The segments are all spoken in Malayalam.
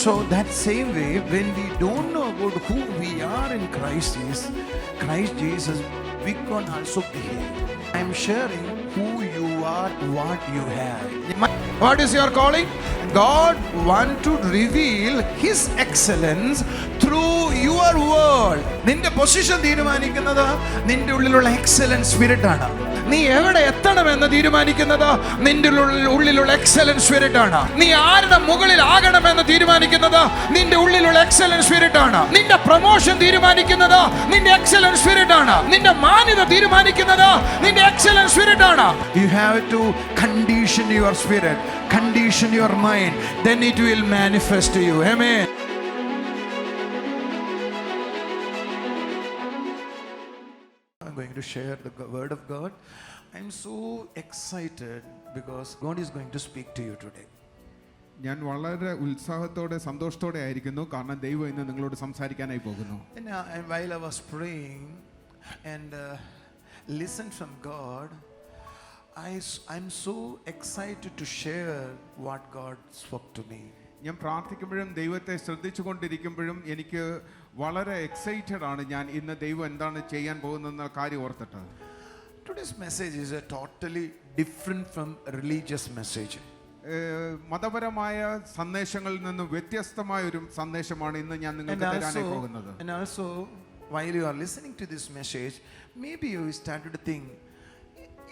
So that same way, when we don't know about who we are in Christ Jesus, we can also behave. I am sharing who you are, what you have. What is your calling? God wants to reveal His excellence through your world. നിന്റെ പൊസിഷൻ തീരുമാനിക്കുന്നത് നിന്റെ ഉള്ളിലുള്ള എക്സലൻസ് സ്പിരിറ്റ് ആണ്. നീ എവിടെ എത്തണമെന്ന് തീരുമാനിക്കുന്നത് നിന്റെ ഉള്ളിലുള്ള എക്സലൻസ് സ്പിരിറ്റ് ആണ്. നീ ആരുടെ മുകളിൽ ആകണമെന്ന് തീരുമാനിക്കുന്നത് നിന്റെ ഉള്ളിലുള്ള എക്സലൻസ് സ്പിരിറ്റ് ആണ്. നിന്റെ പ്രൊമോഷൻ തീരുമാനിക്കുന്നത് നിന്റെ എക്സലൻസ് സ്പിരിറ്റ് ആണ്. നിന്റെ മാന്യത തീരുമാനിക്കുന്നത് നിന്റെ എക്സലൻസ് സ്പിരിറ്റ് ആണ്. You have to condition your spirit, condition your mind, then it will manifest to you. Amen. I'm going to share the word of God. I'm so excited because God is going to speak to you today. ഞാൻ വളരെ ഉത്സാഹത്തോടെ സന്തോഷത്തോടെ ആയിരിക്കുന്നു, കാരണം ദൈവം ഇന്ന് നിങ്ങളോട് സംസാരിക്കാനായി പോകുന്നു. And while I was praying and listened from God, I'm so excited to share what God spoke to me. ഞാൻ പ്രാർത്ഥിക്കുമ്പോഴും ദൈവത്തെ ശ്രദ്ധിച്ചുകൊണ്ടിരിക്കുമ്പോഴും എനിക്ക് വളരെ എക്സൈറ്റഡ് ആണ് ഞാൻ ഇന്ന് ദൈവം എന്താണ് ചെയ്യാൻ പോകുന്നതെന്ന കാര്യം ഓർത്തിട്ട്. Today's message is a totally different from religious message. മതപരമായ സന്ദേശങ്ങളിൽ നിന്ന് വ്യത്യസ്തമായ ഒരു സന്ദേശമാണ് ഇന്ന് ഞാൻ നിങ്ങൾക്ക് തരാനായി പോകുന്നത്. And also while you are listening to this message, maybe you started to think,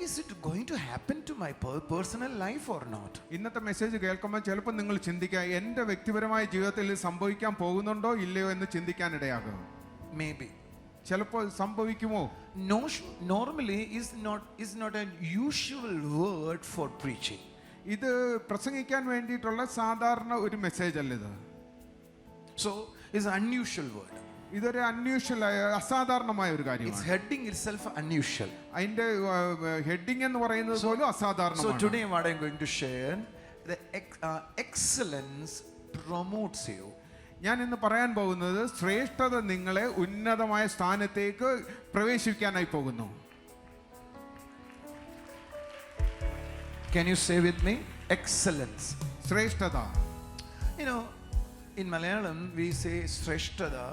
is it going to happen to my personal life or not? ഇന്നത്തെ മെസ്സേജ് കേൾക്കുമ്പോൾ ചിലപ്പോൾ നിങ്ങൾ ചിന്തിക്കുക, എൻ്റെ വ്യക്തിപരമായ ജീവിതത്തിൽ സംഭവിക്കാൻ പോകുന്നുണ്ടോ ഇല്ലയോ എന്ന് ചിന്തിക്കാനിടയാകും. Maybe. ചിലപ്പോൾ സംഭവിക്കുമോ? Normally is not an usual word for preaching. ഇത് പ്രസംഗിക്കാൻ വേണ്ടിയിട്ടുള്ള സാധാരണ ഒരു മെസ്സേജ് അല്ല ഇത്. So it's an unusual word. ഇതൊരു അൺയൂഷ്വലായ അസാധാരണമായ ഒരു കാര്യമാണ്. Its heading itself unusual. അതിന്റെ ഹെഡിങ് എന്ന് പറയുന്നത് പോലും അസാധാരണമാണ്. So today what I'm going to share, the excellence promotes you. ഞാൻ ഇന്ന് പറയാൻ പോകുന്നത് ശ്രേഷ്ഠത നിങ്ങളെ ഉന്നതമായ സ്ഥാനത്തേക്ക് പ്രവേശിക്കാനായി പോകുന്നു. Can you say with me? Excellence. ശ്രേഷ്ഠത. You know, in Malayalam we say Shreshthada.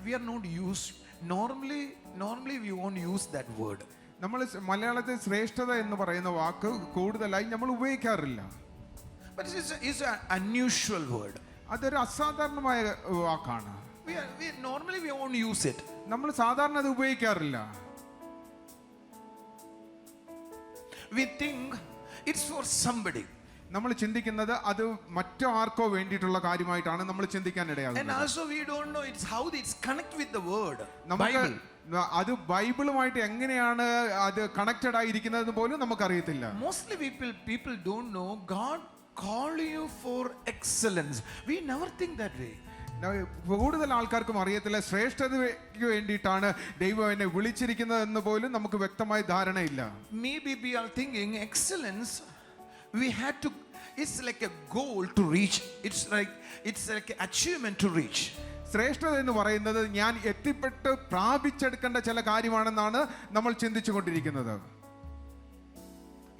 We are not used. Normally we won't use that word. നമ്മൾ മലയാളത്തിൽ ശ്രേഷ്ഠത എന്ന് പറയുന്ന വാക്ക് കൂടുതലായി നമ്മൾ ഉപയോഗിക്കാറില്ല. But it's an unusual word. അതൊരു അസാധാരണമായ വാക്കാണ്. Normally we won't use it. നമ്മൾ സാധാരണ അത് ഉപയോഗിക്കാറില്ല. We think it's for somebody. നമ്മൾ ചിന്തിക്കുന്നത് അത് മറ്റാർക്കോ വേണ്ടിയിട്ടുള്ള കാര്യമായിട്ടാണ് നമ്മൾ ചിന്തിക്കാൻ ഇടയാകുന്നത്. And also we don't know how it's connect with the word. നമുക്ക് അത് ബൈബിളുമായിട്ട് എങ്ങനെയാണ് അത് കണക്റ്റഡ് ആയിരിക്കുന്നത് പോലും നമുക്കറിയത്തില്ല. Mostly people don't know God call you for excellence. We never think that way. കൂടുതൽ ആൾക്കാർക്കും അറിയത്തില്ല ശ്രേഷ്ഠതയ്ക്ക് വേണ്ടിയിട്ടാണ് ദൈവം എന്നെ വിളിച്ചിരിക്കുന്നത് എന്ന് പോലും നമുക്ക് വ്യക്തമായ ധാരണയില്ല. Maybe we are thinking excellence we had to, it's like a goal to reach. It's like an achievement to reach. ശ്രേഷ്ഠത എന്ന് പറയുന്നത് ഞാൻ എത്തിപ്പെട്ട് പ്രാപിച്ചെടുക്കേണ്ട ചില കാര്യമാണെന്നാണ് നമ്മൾ ചിന്തിച്ചു കൊണ്ടിരിക്കുന്നത്.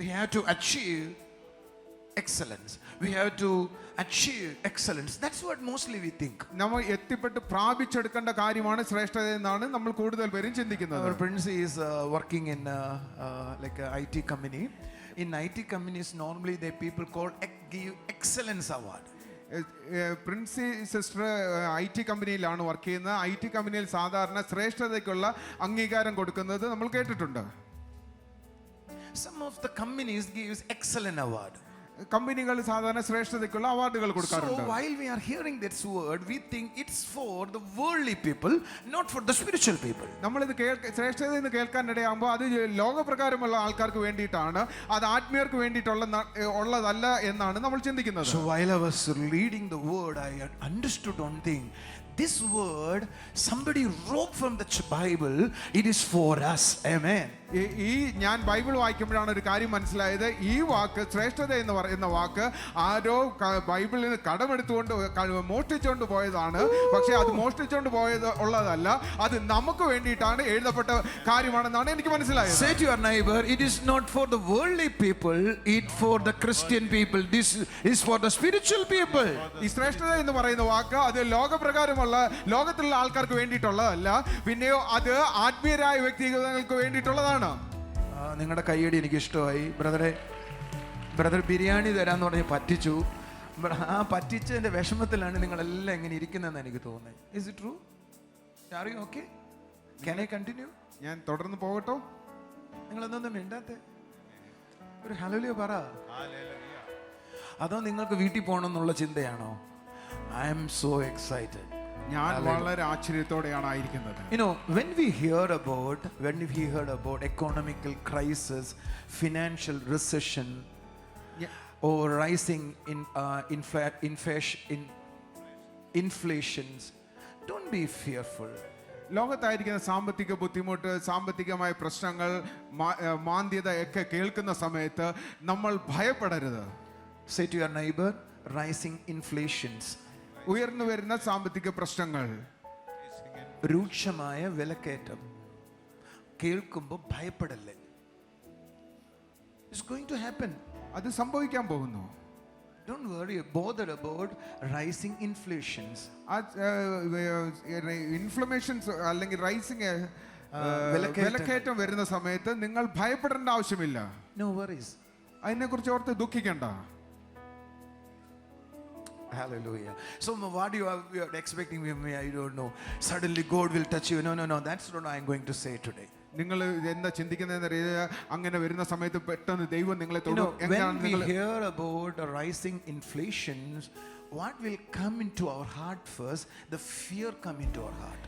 We have to achieve excellence. We have to achieve excellence. That's what mostly we think. നമ്മൾ എത്തിപ്പെട്ട് പ്രാപിച്ചെടുക്കേണ്ട കാര്യമാണ് ശ്രേഷ്ഠത എന്നാണ് നമ്മൾ കൂടുതൽ പേരും ചിന്തിക്കുന്നത്. Our prince is working in like a IT company. In IT companies normally the people give excellence award. Princy sister IT കമ്പനിയിലാണ് വർക്ക് ചെയ്യുന്നത്. IT കമ്പനിയിൽ സാധാരണ ശ്രേഷ്ഠതയ്ക്കുള്ള അംഗീകാരം കൊടുക്കുന്നത് നമ്മൾ കേട്ടിട്ടുണ്ട്. Some of the companies gives excellent award. കമ്പനികൾ സാധാരണ ശ്രേഷ്ഠതയ്ക്കുള്ള അവാർഡുകൾ കൊടുക്കാറുണ്ട്. So while we are hearing this word, we think it's for the worldly people, not for the spiritual people. നമ്മളിത് ശ്രേഷ്ഠത എന്ന് കേൾക്കാൻ ഇടയാകുമ്പോൾ അത് ലോകപ്രകാരമുള്ള ആൾക്കാർക്ക് വേണ്ടിയിട്ടാണ്, അത് ആത്മീയർക്ക് വേണ്ടിയിട്ടുള്ളതല്ല എന്നാണ് നമ്മൾ ചിന്തിക്കുന്നത്. So while I was reading the word, I understood one thing. This word somebody wrote from the Bible. It is for us. Amen. ഈ ഞാൻ ബൈബിൾ വായിക്കുമ്പോഴാണ് ഒരു കാര്യം മനസ്സിലായത്. ഈ വാക്ക് ശ്രേഷ്ഠത എന്ന് പറയുന്ന വാക്ക് ആരോ ബൈബിളിൽ നിന്ന് കടമെടുത്തുകൊണ്ട് മോഷ്ടിച്ചുകൊണ്ട് പോയതാണ്. പക്ഷെ അത് മോഷ്ടിച്ചുകൊണ്ട് പോയത് ഉള്ളതല്ല, അത് നമുക്ക് വേണ്ടിയിട്ടാണ് എഴുതപ്പെട്ട കാര്യമാണെന്നാണ് എനിക്ക് മനസ്സിലായത്. Say to your neighbor, it is not for the worldly people, it for the Christian people. This is for the spiritual people. ഈ ശ്രേഷ്ഠത എന്ന് പറയുന്ന വാക്ക് അത് ലോകപ്രകാരമുള്ള ലോകത്തിലുള്ള ആൾക്കാർക്ക് വേണ്ടിയിട്ടുള്ളതല്ല, പിന്നെയോ അത് ആത്മീയരായ വ്യക്തികൾക്ക് വേണ്ടിയിട്ടുള്ളതാണ്. നിങ്ങളുടെ കയ്യടി എനിക്ക് ഇഷ്ടമായി. ബ്രദർ ബിരിയാണി തരാന്ന് പറഞ്ഞ് പറ്റിച്ചു. ആ പറ്റിച്ചതിന്റെ വിഷമത്തിലാണ് നിങ്ങളെല്ലാം ഇങ്ങനെ ഇരിക്കുന്നതെന്ന് എനിക്ക് തോന്നുന്നത്. Is it true? Are you okay? Can I continue? ഞാൻ തുടർന്ന് പോകട്ടോ? നിങ്ങൾ എന്തൊന്നും മിണ്ടാത്തെ? ഒരു ഹല്ലേലൂയ പറ. അതോ നിങ്ങൾക്ക് വീട്ടിൽ പോകണം എന്നുള്ള ചിന്തയാണോ? I am so excited. ഞാൻ വളരെ ആശ്ചര്യത്തോടെയാണ് ആയിരിക്കുന്നത്. You know, when we heard about economical crisis, financial recession, or rising in inflations, don't be fearful. ലോകത്തായിരിക്കുന്ന സാമ്പത്തിക ബുദ്ധിമുട്ട്, സാമ്പത്തികമായ പ്രശ്നങ്ങൾ, മാന്ദ്യത ഒക്കെ കേൾക്കുന്ന സമയത്ത് നമ്മൾ ഭയപ്പെടരുത്. Say to your neighbor, rising inflations, ഉയർന്നു വരുന്ന സാമ്പത്തിക പ്രശ്നങ്ങൾ, രൂക്ഷമായ വിലക്കയറ്റം കേൾക്കുമ്പോൾ ഭയപ്പെടല്ലേ. It's going to happen. അത് സംഭവിക്കാൻ പോകുന്നു. Don't worry, bother about rising inflations. Inflammations അല്ലെങ്കിൽ റൈസിങ് വിലക്കയറ്റം വരുന്ന സമയത്ത് നിങ്ങൾ ഭയപ്പെടേണ്ട ആവശ്യമില്ല. No worries. അതിനെക്കുറിച്ച് ഓർത്ത് ദുഃഖിക്കണ്ട. Hallelujah. So what you are expecting from me, I don't know. Suddenly God will touch you. No. That's what I am going to say today. നിങ്ങൾ എന്താ ചിന്തിക്കുന്നതെന്നറിയാ, അങ്ങനെ വരുന്ന സമയത്ത് പെട്ടെന്ന് ദൈവം നിങ്ങളെ When we hear about rising inflations, what will come into our heart first? The fear come into our heart.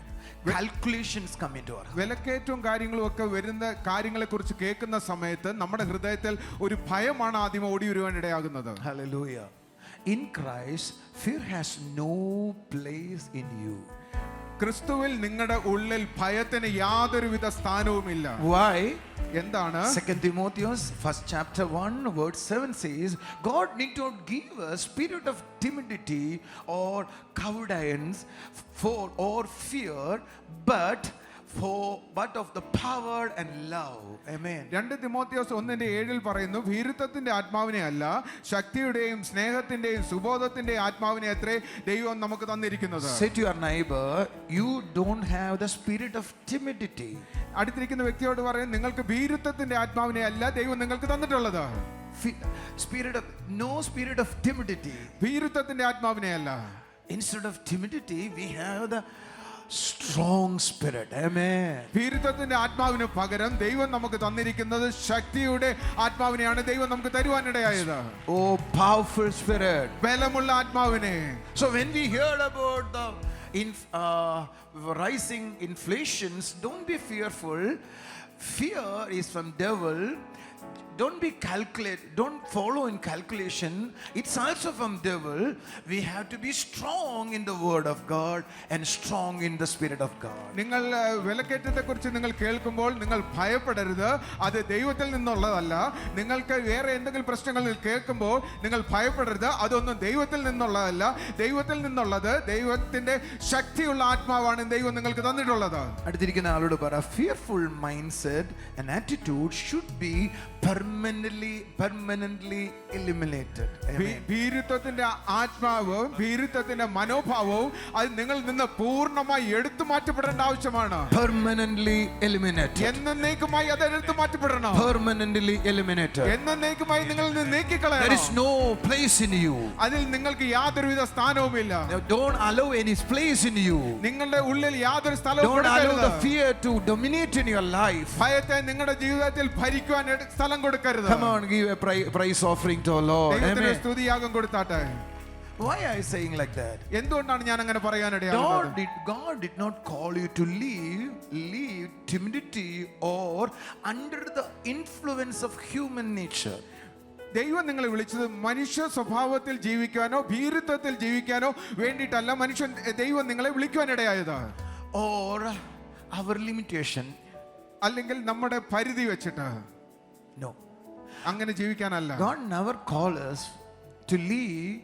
Calculations come into our heart. വിലക്കയറ്റവും കാര്യങ്ങളും ഒക്കെ വരുന്ന കാര്യങ്ങളെ കുറിച്ച് കേൾക്കുന്ന സമയത്ത് നമ്മുടെ ഹൃദയത്തിൽ ഒരു ഭയമാണ് ആദ്യം ഓടി വരുവാൻ ഇടയാകുന്നത്. Hallelujah. In Christ, fear has no place in you. ക്രിസ്തുവിൽ നിങ്ങളുടെ ഉള്ളിൽ ഭയത്തിന് യാതൊരുവിധ സ്ഥാനവുമില്ല. Why? എന്താണ്? 2 Timotheus 1st chapter 1 verse 7 says, God need not give a spirit of timidity or cowardice or fear, but of the power and love. Amen. 2 Timotheos 1:7 പറയുന്നു, ഭീരുത്വത്തിന്റെ ആത്മാവിനെ അല്ല, ശക്തിയുടെയും സ്നേഹത്തിന്റെയും സുബോധത്തിന്റെയും ആത്മാവിനെ അത്രേ ദൈവം നമുക്ക് തന്നിരിക്കുന്നത്. Say to your neighbor, you don't have the spirit of timidity. അടുത്തിരിക്കുന്ന വ്യക്തിയോട് പറയും, നിങ്ങൾക്ക് ഭീരുത്വത്തിന്റെ ആത്മാവിനെ അല്ല ദൈവം നിങ്ങൾക്ക് തന്നിട്ടുള്ളത്. No spirit of timidity. ഭീരുത്വത്തിന്റെ ആത്മാവിനെ അല്ല. Instead of timidity, we have the strong spirit. Amen. ഭീരുത്വത്തിന്റെ ആത്മാവിന് പകരം ദൈവം നമുക്ക് തന്നിരിക്കുന്നത് ശക്തിയുടെ ആത്മാവിനെയാണ് ദൈവം നമുക്ക് തരുവാനിടയായത്. Oh, powerful spirit. ബലമുള്ള ആത്മാവിനെ. So when we hear about the rising inflations, don't be fearful. Fear is from devil. Don't follow in calculation. It's also from devil. We have to be strong in the word of God and strong in the spirit of God. നിങ്ങൾ വിലക്കയറ്റത്തെ കുറിച്ച് നിങ്ങൾ കേൾക്കുമ്പോൾ നിങ്ങൾ ഭയപ്പെടരുത്, അത് ദൈവത്തിൽ നിന്നുള്ളതല്ല. നിങ്ങൾക്ക് വേറെ എന്തെങ്കിലും പ്രശ്നങ്ങൾ കേൾക്കുമ്പോൾ നിങ്ങൾ ഭയപ്പെടരുത്, അതൊന്നും ദൈവത്തിൽ നിന്നുള്ളതല്ല. ദൈവത്തിൽ നിന്നുള്ളത് ദൈവത്തിന്റെ ശക്തിയുള്ള ആത്മാവാണ് ദൈവം നിങ്ങൾക്ക് തന്നിട്ടുള്ളത്. അടുത്തിരിക്കുന്ന ആളോട് പറ, fearful mindset and attitude should be permanently eliminated. ഭീരുത്വത്തിന്റെ ആത്മാവും ഭീരുത്വത്തിന്റെ മനോഭാവവും അത് നിങ്ങളിൽ നിന്ന് പൂർണ്ണമായി എടുത്തു മാറ്റപ്പെടേണ്ട ആവശ്യമാണ്. Permanently eliminated. എന്നേക്കുമായി അത് എടുത്തു മാറ്റപ്പെടണം. Permanently eliminated. എന്നേക്കുമായി നിങ്ങളിൽ നിന്ന് നീക്കിക്കളയണം. There is no place in you. അതിൽ നിങ്ങൾക്ക് യാതൊരുവിധ സ്ഥാനവുമില്ല. Don't allow any place in you. നിങ്ങളുടെ ഉള്ളിൽ യാതൊരു സ്ഥലവും കൊടുക്കരുത്. Don't allow the fear to dominate in your life. ഭയത്തെ നിങ്ങളുടെ ജീവിതത്തിൽ ഭരിക്കുവാൻ സ്ഥലം കൊടുക്കരുത്. Come on, give a praise offering to our Lord. ദൈവത്തിന് സ്തുതിയാഗം കൊടുത്താട്ടെ. Why are you saying like that? എന്തുകൊണ്ടാണ് ഞാൻ അങ്ങനെ പറയാനിടയായത്? God did not call you to live timidity or under the influence of human nature. ദൈവം നിങ്ങളെ വിളിച്ചത് മനുഷ്യ സ്വഭാവത്തിൽ ജീവിക്കാനോ ഭീരുത്വത്തിൽ ജീവിക്കാനോ വേണ്ടിയിട്ടല്ല. ദൈവം നിങ്ങളെ വിളിക്കുവാനിടയായത് or our limitation, അല്ലെങ്കിൽ നമ്മുടെ പരിധി വെച്ചിട്ട്. no. അങ്ങനെ ജീവിക്കാനല്ല. God never calls us to live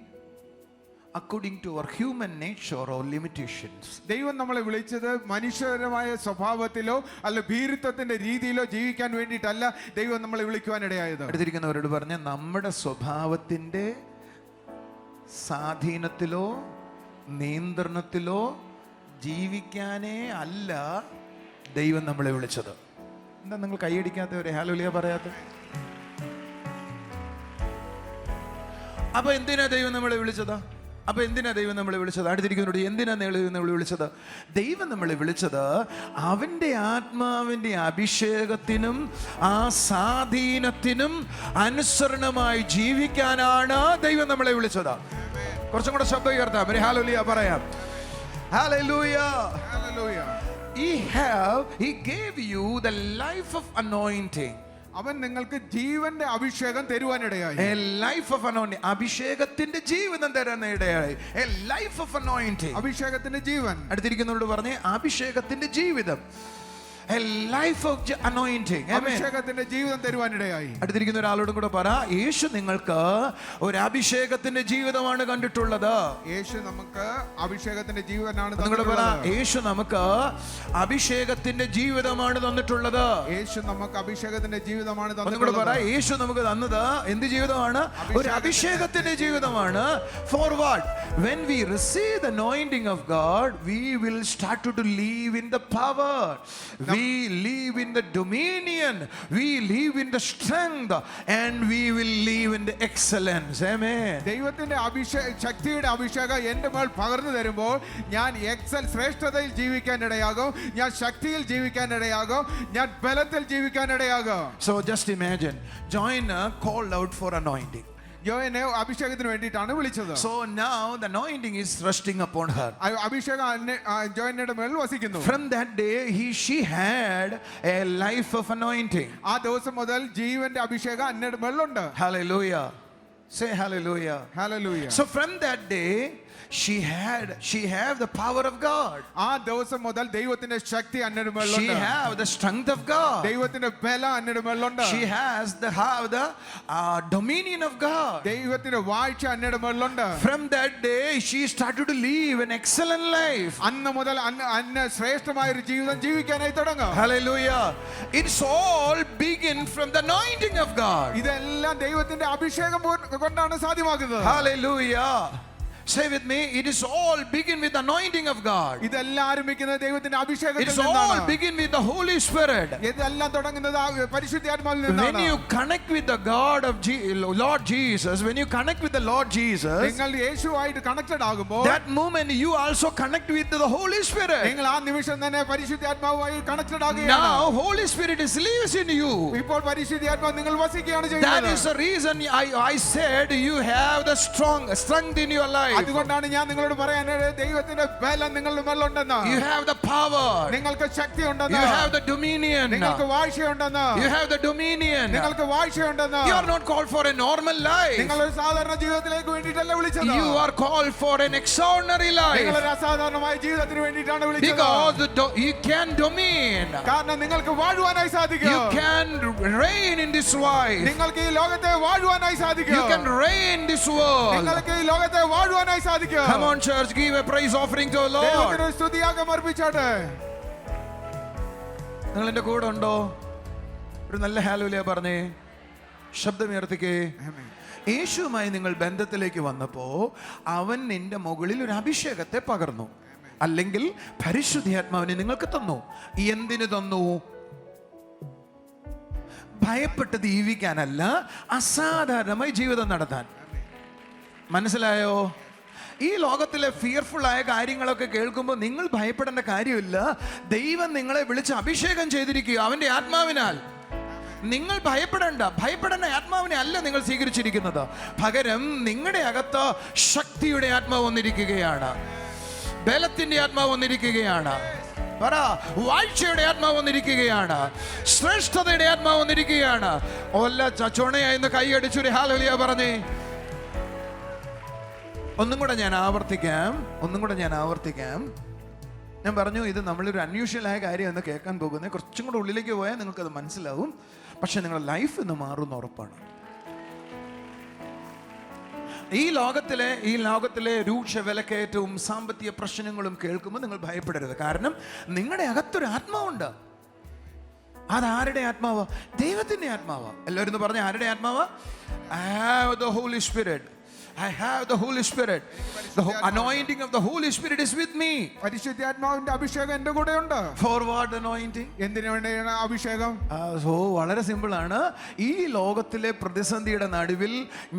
according to our human nature or limitations. ദൈവം നമ്മളെ വിളിച്ചത് മനുഷ്യപരമായ സ്വഭാവത്തിലോ അല്ല ഭീരുത്വത്തിന്റെ രീതിയിലോ ജീവിക്കാൻ വേണ്ടിയിട്ടല്ല ദൈവം നമ്മളെ വിളിക്കുവാനിടയായത്. അടുത്തിരിക്കുന്നവരോട് പറഞ്ഞ നമ്മുടെ സ്വഭാവത്തിന്റെ സ്വാധീനത്തിലോ നിയന്ത്രണത്തിലോ ജീവിക്കാനേ അല്ല ദൈവം നമ്മളെ വിളിച്ചത്. എന്താ നിങ്ങൾ കൈയടിക്കാത്തവരെ ഹല്ലേലൂയ പറയാത്ത? അപ്പൊ എന്തിനാ ദൈവം നമ്മളെ വിളിച്ചത്? അടുത്തിരിക്കുന്നവരോട് എന്തിനാ ദൈവം നമ്മളെ വിളിച്ചത്? ദൈവം നമ്മളെ വിളിച്ചത് അവന്റെ ആത്മാവിന്റെ അഭിഷേകത്തിനും ആ സ്വാധീനത്തിനും അനുസരണമായി ജീവിക്കാനാണ് ദൈവം നമ്മളെ വിളിച്ചത്. കുറച്ചും കൂടെ ശബ്ദം ഉയർത്താം, ഹല്ലേലൂയ പറയാം. Hallelujah. He gave you the life of anointing. അവൻ നിങ്ങൾക്ക് ജീവന്റെ അഭിഷേകം തരുവാനിടയായി. A life of anointing. അഭിഷേകത്തിന്റെ ജീവിതം തരാനിടയായി. A life of anointing. അഭിഷേകത്തിന്റെ ജീവൻ. അടുത്തിരിക്കുന്നവരോട് പറഞ്ഞേ അഭിഷേകത്തിന്റെ ജീവിതം. A life of anointing. അഭിഷേകത്തിന്റെ ജീവിതം തരുവാനിടയായി. അടുത്തിരിക്കുന്ന ഒരാളോടും കൂടെ പറ, യേശു നിങ്ങൾക്ക് ഒരു അഭിഷേകത്തിന്റെ ജീവിതമാണ് കണ്ടിട്ടുള്ളത്. യേശു നമുക്ക് അഭിഷേകത്തിന്റെ ജീവനാണ് തന്നിട്ടുള്ളത്. യേശു നമുക്ക് അഭിഷേകത്തിന്റെ ജീവിതമാണ് തന്നിട്ടുള്ളത്. യേശു നമുക്ക് അഭിഷേകത്തിന്റെ ജീവിതമാണ് തന്നിട്ടുള്ളത്. പറ, യേശു നമുക്ക് തന്നത് എന്ത് ജീവിതമാണ്? ഒരു അഭിഷേകത്തിന്റെ ജീവിതമാണ്. For what? When we receive the anointing of God, we will start to live in the power. We live in the dominion, we live in the strength, and we will live in the excellence. Amen. ദൈവത്തിന്റെ ശക്തിയുടെ അഭിഷേകം എൻ്റെ മേൽ പകർന്നു തരുമ്പോൾ ഞാൻ ശ്രേഷ്ഠതയിൽ ജീവിക്കാനിടയാകും, ഞാൻ ശക്തിയിൽ ജീവിക്കാനിടയാകും, ഞാൻ ബലത്തിൽ ജീവിക്കാനിടയാകും. So just imagine, Joanna called out for anointing. യോഹനെ അഭിഷേകത്തിന് വേണ്ടിയിട്ടാണ് വിളിച്ചത്. So now the anointing is resting upon her. അഭിഷേകം ജോയനയുടെ മേൽ വസിക്കുന്നു. From that day she had a life of anointing. ആ ദിവസം മുതൽ ജീവന്റെ അഭിഷേകം അന്നയുടെ മേലുണ്ട്. Hallelujah. Say hallelujah. Hallelujah. So from that day she had the power of God. ആ ദിവസം മുതൽ ദൈവത്തിന്റെ ശക്തി അന്നയുടെ മേലുണ്ട്. She have the strength of God. ദൈവത്തിന്റെ ബലം അന്നയുടെ മേലുണ്ട്. She has the dominion of God. ദൈവത്തിന്റെ വാഴ്ച അന്നയുടെ മേലുണ്ട്. From that day she started to live an excellent life. അന്ന് മുതൽ അന്ന ശ്രേഷ്ഠമായ ഒരു ജീവിതം ജീവിക്കാനായി തുടങ്ങും. Hallelujah. It's all begin from the anointing of God. ഇതെല്ലാം ദൈവത്തിന്റെ അഭിഷേകം കൊണ്ടാണ് സാധ്യമാകുന്നത്. Hallelujah. Say with me, it is all begin with the anointing of God. ഇതെല്ലാം ആരംഭിക്കുന്നത് ദൈവത്തിന്റെ അഭിഷേകത്തിൽ നിന്നാണ്. It's all begin with the Holy Spirit. ഇതെല്ലാം തുടങ്ങുന്നത് പരിശുദ്ധാത്മാവിൽ നിന്നാണ്. When you connect with the God of Lord Jesus, when you connect with the Lord Jesus, നിങ്ങൾ യേശുവായിട്ട് കണക്റ്റഡ് ആകുമ്പോൾ that moment you also connect with the Holy Spirit. നിങ്ങൾ ആ നിമിഷം തന്നെ പരിശുദ്ധാത്മാവുമായി connected ആകുകയാണ്. Now Holy Spirit is lives in you. ഇപ്പോൾ പരിശുദ്ധാത്മാവ് നിങ്ങൾ വസിക്കുകയാണ് ചെയ്യുന്നത്. That is the reason I said you have the strength in your life. അതുകൊണ്ടാണ് ഞാൻ നിങ്ങളോട് പറയാൻ ദൈവത്തിന്റെ ബലം നിങ്ങളുടെ മേലുണ്ടെന്ന്. You have the power. നിങ്ങൾക്ക് ശക്തി ഉണ്ടെന്ന്. You have the dominion. നിങ്ങൾക്ക് വാഴ്ചയുണ്ടെന്ന്. You have the dominion. നിങ്ങൾക്ക് വാഴ്ചയുണ്ടെന്ന്. You are not called for a normal life. നിങ്ങൾ ഒരു സാധാരണ ജീവിതത്തിലേക്ക് വേണ്ടിയിട്ടല്ല വിളിച്ചത്. You are called for an extraordinary life. നിങ്ങൾ ഒരു അസാധാരണമായ ജീവിതത്തിന് വേണ്ടിയിട്ടാണ് വിളിച്ചത്. Because you can domain. കാരണം നിങ്ങൾക്ക് വാഴുവാനായി സാധിക്കും. You can reign in this life. നിങ്ങൾക്ക് ഈ ലോകത്തെ വാഴുവാനായി സാധിക്കും. You can reign this world. നിങ്ങൾക്ക് ഈ ലോകത്തെ വാഴുവാനായി സാധിക്കും. Come on church, give a praise offering to the Lord. ദൈവത്തിന് സ്തുതിയാഗം അർപ്പിച്ചാട്ടെ. നിങ്ങൾ എൻ്റെ കൂടെ ഉണ്ടോ? ഒരു നല്ല ഹല്ലേലൂയ പറഞ്ഞേ, ശബ്ദമുയർത്തിക്കേ. യേശുവുമായി നിങ്ങൾ ബന്ധത്തിലേക്ക് വന്നപ്പോ അവൻ നിന്റെ മുകളിൽ ഒരു അഭിഷേകത്തെ പകർന്നു, അല്ലെങ്കിൽ പരിശുദ്ധാത്മാവിനെ നിങ്ങൾക്ക് തന്നു. എന്തിനു തന്നു? ഭയപ്പെട്ട് ജീവിക്കാനല്ല, അസാധാരണമായി ജീവിതം നടത്താൻ. മനസ്സിലായോ? ഈ ലോകത്തിലെ ഫിയർഫുൾ ആയ കാര്യങ്ങളൊക്കെ കേൾക്കുമ്പോൾ നിങ്ങൾ ഭയപ്പെടേണ്ട കാര്യമില്ല. ദൈവം നിങ്ങളെ വിളിച്ച് അഭിഷേകം ചെയ്തിരിക്കുക അവന്റെ ആത്മാവിനാൽ. നിങ്ങൾ ഭയപ്പെടേണ്ട ആത്മാവിനെ അല്ല നിങ്ങൾ സ്വീകരിച്ചിരിക്കുന്നത്. പകരം നിങ്ങളുടെ അകത്ത് ശക്തിയുടെ ആത്മാവ് വന്നിരിക്കുകയാണ്, ബലത്തിന്റെ ആത്മാവ് വന്നിരിക്കുകയാണ്, വാഴ്ചയുടെ ആത്മാവ് വന്നിരിക്കുകയാണ്, ശ്രേഷ്ഠതയുടെ ആത്മാവ് വന്നിരിക്കുകയാണ്. ചുണയായിരുന്നു കൈയടിച്ചൊരു ഹല്ലേലൂയ പറഞ്ഞേ. ഒന്നും കൂടെ ഞാൻ ആവർത്തിക്കാം. ഞാൻ പറഞ്ഞു ഇത് നമ്മളൊരു അൺയൂഷ്വലായ കാര്യം എന്ന് കേൾക്കാൻ പോകുന്നത്. കുറച്ചും കൂടെ ഉള്ളിലേക്ക് പോയാൽ നിങ്ങൾക്കത് മനസ്സിലാവും. പക്ഷെ നിങ്ങളുടെ ലൈഫ് ഇന്ന് മാറുന്ന ഉറപ്പാണ്. ഈ ലോകത്തിലെ രൂക്ഷ വിലക്കയറ്റവും സാമ്പത്തിക പ്രശ്നങ്ങളും കേൾക്കുമ്പോൾ നിങ്ങൾ ഭയപ്പെടരുത്. കാരണം നിങ്ങളുടെ അകത്തൊരു ആത്മാവുണ്ട്. അതാരുടെ ആത്മാവ്? ദൈവത്തിന്റെ ആത്മാവ്. എല്ലാവരും ഒന്ന് പറഞ്ഞ, ആരുടെ ആത്മാവ്? I have the Holy Spirit. I have the Holy Spirit. The anointing of the Holy Spirit is with me. പരിശുദ്ധാത്മാവിന്റെ അഭിഷേകം എന്റെ കൂടെ ഉണ്ട്. For what anointing? എന്തിനു വേണ്ടിയാണ് അഭിഷേകം? വളരെ സിമ്പിൾ ആണ്. ഈ ലോകത്തിലെ പ്രതിസന്ധിയുടെ നടുവിൽ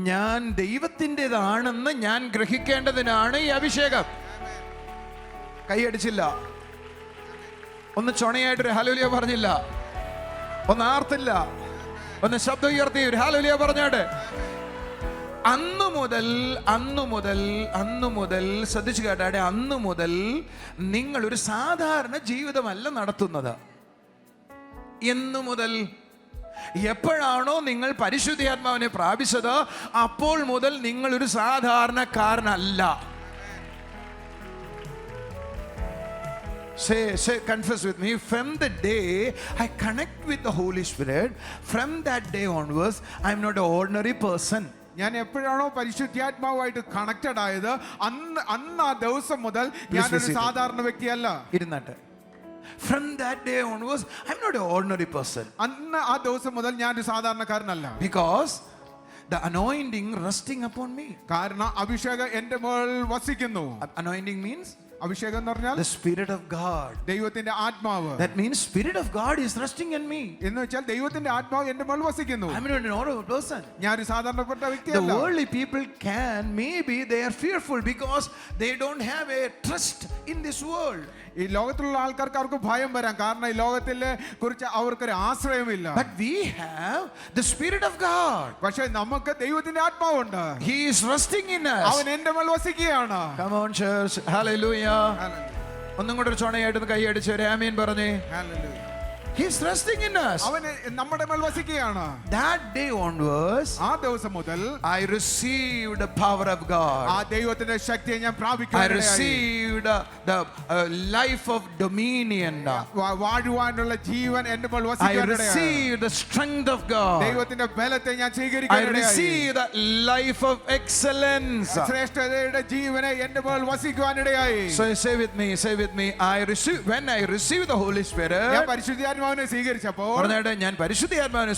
ഞാൻ ദൈവത്തിൻ്റെതാണെന്ന് ഞാൻ ഗ്രഹിക്കേണ്ടതിനാണ് ഈ അഭിഷേകം. കൈയടിച്ചില്ല, ഒന്ന് ചൊണയായിട്ടൊരു ഹല്ലേലൂയ പറഞ്ഞില്ല, ഒന്ന് ആർത്തില്ല, ഒന്ന് ശബ്ദം ഉയർത്തി ഒരു ഹല്ലേലൂയ പറഞ്ഞാട്ടെ. അന്നു മുതൽ ശ്രദ്ധിച്ചു കേട്ടാടെ, അന്നു മുതൽ നിങ്ങൾ ഒരു സാധാരണ ജീവിതമല്ല നടത്തുന്നത്. എന്നു മുതൽ? എപ്പോഴാണോ നിങ്ങൾ പരിശുദ്ധാത്മാവിനെ പ്രാപിച്ചത് അപ്പോൾ മുതൽ നിങ്ങൾ ഒരു സാധാരണക്കാരനല്ല. Say, confess with me. From the day I connect with the Holy Spirit, from that day onwards, I'm not an ordinary person. ഞാൻ എപ്പോഴാണോ പരിശുദ്ധാത്മാവുമായിട്ട് കണക്റ്റഡ് ആയത് അന്ന് ആ ദിവസം മുതൽ ഞാനൊരു സാധാരണ വ്യക്തിയല്ല. ഇരുന്നാട്ടെ. From that day onwards, I'm not an ordinary person. അന്ന് ആ ദിവസം മുതൽ ഞാനൊരു സാധാരണക്കാരനല്ല. Because the anointing resting upon me. കാരണം അഭിഷേകം എന്റെ മേൽ വസിക്കുന്നു. Anointing means? അഭിഷേകം എന്ന് പറഞ്ഞാൽ the Spirit of God. ദൈവത്തിന്റെ ആത്മാവ്. That means Spirit of God is resting in me. എന്ന് വെച്ചാൽ ദൈവത്തിന്റെ ആത്മാവ് എന്റെ മേൽ വസിക്കുന്നു. I'm not an ordinary person. ഞാൻ ഒരു സാധാരണപ്പെട്ട വ്യക്തിയല്ല. The worldly people maybe they are fearful because they don't have a trust in this world. ഈ ലോകത്തിലുള്ള ആൾക്കാർക്ക് അവർക്ക് ഭയം വരാം, കാരണം ഈ ലോകത്തിലെ കുറിച്ച് അവർക്കൊരു ആശ്രയമില്ല. But we have the Spirit of God. പക്ഷേ നമുക്ക് ദൈവത്തിന്റെ ആത്മാവുണ്ട്. He is resting in us. അവൻ എന്റെ മേൽ വസിക്കുകയാണ്. Come on church, hallelujah. ഒന്നും കൂടെ ഒരു ചൊണയായിട്ട് കൈ അടിച്ച് ഒരു ആമീൻ പറഞ്ഞേ. Hallelujah. He's resting in us. അവൻ നമ്മുടെ മേൽ വസിക്കുകയാണ്. That day onwards, ആ ദിവസം മുതൽ I received the power of God. ആ ദൈവത്തിന്റെ ശക്തിയെ ഞാൻ I പ്രാപിക്കുകയാണ്. received the life of dominion. വാഴുവാനുള്ള ജീവൻ എന്റെ മേൽ I വസിക്കുകയാണ്. received the strength of God. ദൈവത്തിന്റെ ബലത്തെ ഞാൻ I സ്വീകരിക്കുകയാണ്. received the life of excellence. ശ്രേഷ്ഠതയുടെ ജീവനെ എന്റെ മേൽ വസിക്കുവാനിടയായി. So say with me. When I received the Holy Spirit, ഞാൻ പരിശുദ്ധാത്മാവിനെ സ്വീകരിച്ചപ്പോൾ ഞാൻ പരിശുദ്ധാത്മാവിനെ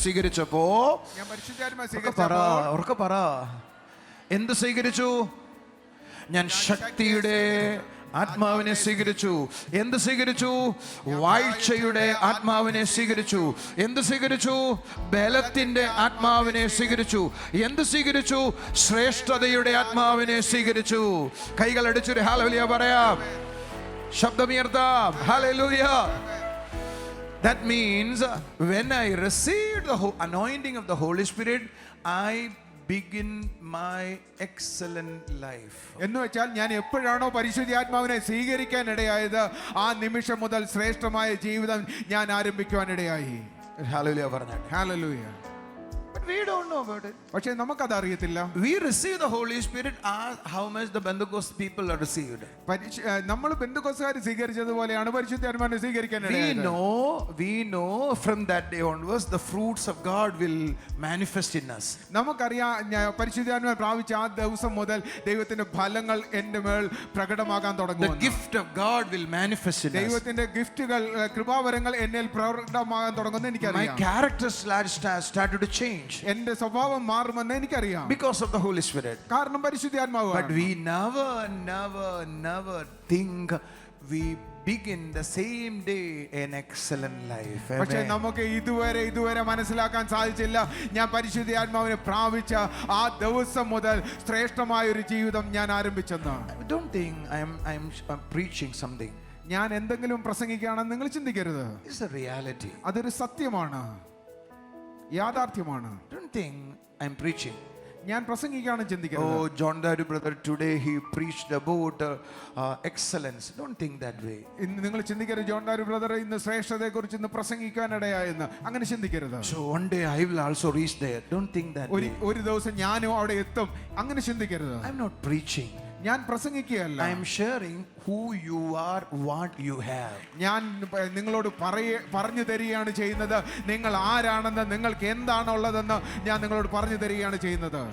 സ്വീകരിച്ചപ്പോ ഉറക്കെ പറ, എന്ത് സ്വീകരിച്ചു? ഞാൻ ശക്തിയുടെ ആത്മാവിനെ സ്വീകരിച്ചു. എന്ത് സ്വീകരിച്ചു? വാഴ്ചയുടെ ആത്മാവിനെ സ്വീകരിച്ചു. എന്ത് സ്വീകരിച്ചു? ബലത്തിന്റെ ആത്മാവിനെ സ്വീകരിച്ചു. എന്ത് സ്വീകരിച്ചു? ശ്രേഷ്ഠതയുടെ ആത്മാവിനെ സ്വീകരിച്ചു. കൈകൾ അടിച്ചൊരു ഹല്ലേലൂയ പറയാം, ശബ്ദമുയർത്താം. Hallelujah. That means when I received the anointing of the Holy Spirit, I begin my excellent life. എന്ന് വെച്ചാൽ ഞാൻ എപ്പോഴാണോ പരിശുദ്ധാത്മാവിനെ സ്വീകരിക്കാൻ ഇടയായത് ആ നിമിഷം മുതൽ ശ്രേഷ്ഠമായ ജീവിതം ഞാൻ ആരംഭിക്കുവാനിടയായി. Hallelujah പറഞ്ഞാട്ടെ. Hallelujah. But we don't know about it. പക്ഷേ നമുക്കത് അറിയത്തില്ല. We receive the Holy Spirit as how much the Pentecost people are received. നമ്മൾ പെന്തക്കോസ്തുകാർ സ്വീകരിച്ചതുപോലെയാണ് പരിശുദ്ധാത്മാവിനെ സ്വീകരിക്കാൻ ഇടയായത്. We know from that day onwards the fruits of God will manifest in us. നമുക്കറിയാം പരിശുദ്ധാത്മാവിനെ പ്രാപിച്ച ആ ദിവസം മുതൽ ദൈവത്തിന്റെ ഫലങ്ങൾ എൻ്റെ മേൽ പ്രകടമാകാൻ തുടങ്ങും. The gift of God will manifest in us. ദൈവത്തിന്റെ ഗിഫ്റ്റുകൾ കൃപാവരങ്ങൾ എന്നിൽ പ്രകടമാകാൻ തുടങ്ങുമെന്ന് എനിക്കറിയാം. My character started to change. എന്റെ സ്വഭാവം മാറുമെന്ന് എനിക്കറിയാം. Because of the Holy Spirit. കാരണം പരിശുദ്ധാത്മാവ്. But we never think we begin the same day an excellent life. പക്ഷേ നമുക്ക് ഇതുവരെ മനസ്സിലാക്കാൻ സാധിച്ചില്ല ഞാൻ പരിശുദ്ധാത്മാവിനെ പ്രാപിച്ച ആ ദിവസം മുതൽ ശ്രേഷ്ഠമായ ഒരു ജീവിതം ഞാൻ ആരംഭിച്ചെന്ന്. Don't think I'm preaching something. ഞാൻ എന്തെങ്കിലും പ്രസംഗിക്കുകയാണെന്ന് നിങ്ങൾ ചിന്തിക്കരുത്. It's a reality. അതൊരു സത്യമാണ്, യാഥാർത്ഥ്യമാണ്. Don't think I'm preaching. ഞാൻ പ്രസംഗിക്കുകയാണ് ചിന്തിക്കരുത്. Oh, John Daru brother, today he preached about excellence. Don't think that way. ഇന്ന് നിങ്ങൾ ചിന്തിക്കരുത് ജോൺ ഡാരു ബ്രദർ ഇന്ന് ശ്രേഷ്ഠതയെ കുറിച്ച് ഇന്ന് പ്രസംഗിക്കാനിടയായെന്ന്. അങ്ങനെ ചിന്തിക്കരുത്. So one day I will also reach there. Don't think that way. ഒരു ദിവസം ഞാനും അവിടെ എത്തും, അങ്ങനെ ചിന്തിക്കരുത്. I'm not preaching. ഞാൻ പ്രസംഗിക്കുകയല്ല. I am sharing who you are, what you have. ഞാൻ നിങ്ങളോട് പറഞ്ഞു തരികയാണ് ചെയ്യുന്നത്. നിങ്ങൾ ആരാണെന്ന്, നിങ്ങൾക്ക് എന്താണുള്ളതെന്ന് ഞാൻ നിങ്ങളോട് പറഞ്ഞു തരികയാണ് ചെയ്യുന്നത്.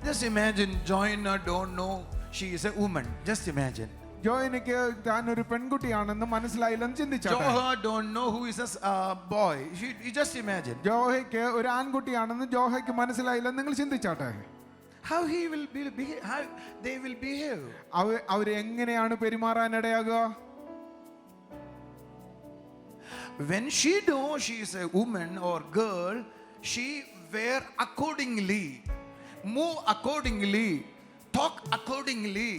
Just imagine Joanna don't know she is a woman. Just imagine. ജോയിനിക്ക് താൻ ഒരു പെൺകുട്ടിയാണെന്ന് മനസ്സിലായില്ലെന്ന് ചിന്തിച്ചാട്ടെ. Joha don't know who is a boy. You just imagine. ജോഹയ്ക്ക് ഒരു ആൺകുട്ടിയാണെന്ന് ജോഹയ്ക്ക് മനസ്സിലായില്ലെന്ന് നിങ്ങൾ ചിന്തിച്ചാട്ടെ. How he will be, how they will behave. അവർ എങ്ങനെയാണ് പെരുമാറാനിടയാകുക? When she knows she is a woman or girl, she wear accordingly, move accordingly, talk accordingly.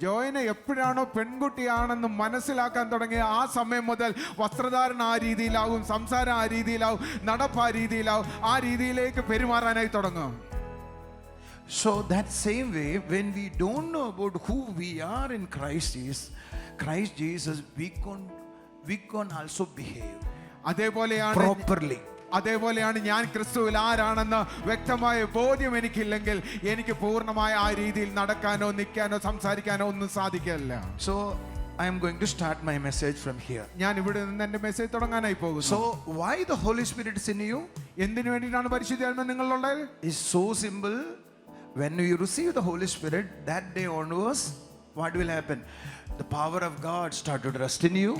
ജോയിനെ എപ്പോഴാണോ പെൺകുട്ടിയാണെന്ന് മനസ്സിലാക്കാൻ തുടങ്ങിയ ആ സമയം മുതൽ വസ്ത്രധാരണ ആ രീതിയിലാവും, സംസാരം ആ രീതിയിലാവും, നടപ്പ് ആ രീതിയിലാവും, ആ രീതിയിലേക്ക് പെരുമാറാനായി തുടങ്ങും. So that same way, when we don't know about who we are in Christ Jesus, we can also behave properly. അതേപോലെയാണ് ഞാൻ ക്രിസ്തുവിൽ ആരാണെന്ന് വ്യക്തമായ ബോധ്യം എനിക്കില്ലെങ്കിൽ എനിക്ക് പൂർണ്ണമായ ആ രീതിയിൽ നടക്കാനോ നിൽക്കാനോ സംസാരിക്കാനോ ഒന്നും സാധിക്കില്ല. So I am going to start my message from here. ഞാൻ ഇവിടെ നിന്ന് എന്റെ മെസ്സേജ് തുടങ്ങാനായി പോകുന്നു. So why the Holy Spirit is in you? എന്തിനു വേണ്ടിയിട്ടാണ് പരിശുദ്ധാത്മാവ് നിങ്ങളിലുള്ളത്? It's so simple. When you receive the Holy Spirit, that day onwards, what will happen? The power of God started to rest in you.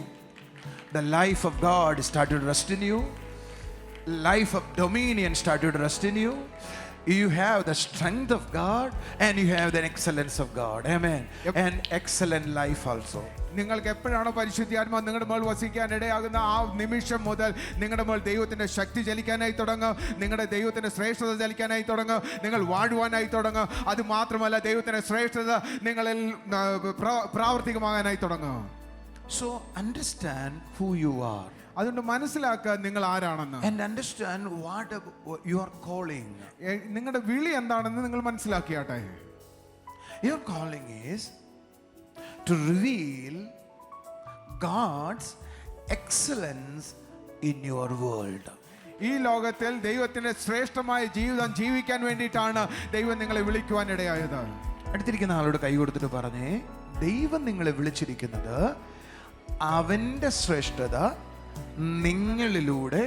The life of God started to rest in you. Life of dominion started to rest in you. You have the strength of God and you have the excellence of God. Amen. And excellent life also. നിങ്ങൾക്ക് എപ്പോഴാണോ പരിശുദ്ധാത്മാവ് നിങ്ങളുടെ മേൽ വസിക്കാൻ ഇടയാകുന്ന ആ നിമിഷം മുതൽ നിങ്ങളുടെ മേൽ ദൈവത്തിന്റെ ശക്തി ചലിക്കാനായി തുടങ്ങും, നിങ്ങളുടെ ദൈവത്തിന്റെ ശ്രേഷ്ഠത ചലിക്കാനായി തുടങ്ങും, നിങ്ങൾ വാഴുവാനായി തുടങ്ങും. അത് മാത്രമല്ല, ദൈവത്തിന്റെ ശ്രേഷ്ഠത നിങ്ങളിൽ പ്രാവർത്തികമാകാനായി തുടങ്ങും. So understand who you are. അതുകൊണ്ട് മനസ്സിലാക്കുക നിങ്ങൾ ആരാണെന്ന്. And understand what you are calling. നിങ്ങളുടെ വിളി എന്താണെന്ന് നിങ്ങൾ മനസ്സിലാക്കിയാട്ടെ. Your calling is to reveal God's excellence in your world. ഈ ലോകത്തിൽ ദൈവത്തിന്റെ ശ്രേഷ്ഠമായ ജീവിതം ജീവിക്കാൻ വേണ്ടിയിട്ടാണ് ദൈവം നിങ്ങളെ വിളിക്കുവാൻ ഇടയായത്. അടുത്തിരിക്കുന്ന ആളോട് കൈ കൊടുത്തിട്ട് പറഞ്ഞേ, ദൈവം നിങ്ങളെ വിളിച്ചിരിക്കുന്നത് അവന്റെ ശ്രേഷ്ഠത നിങ്ങളിലൂടെ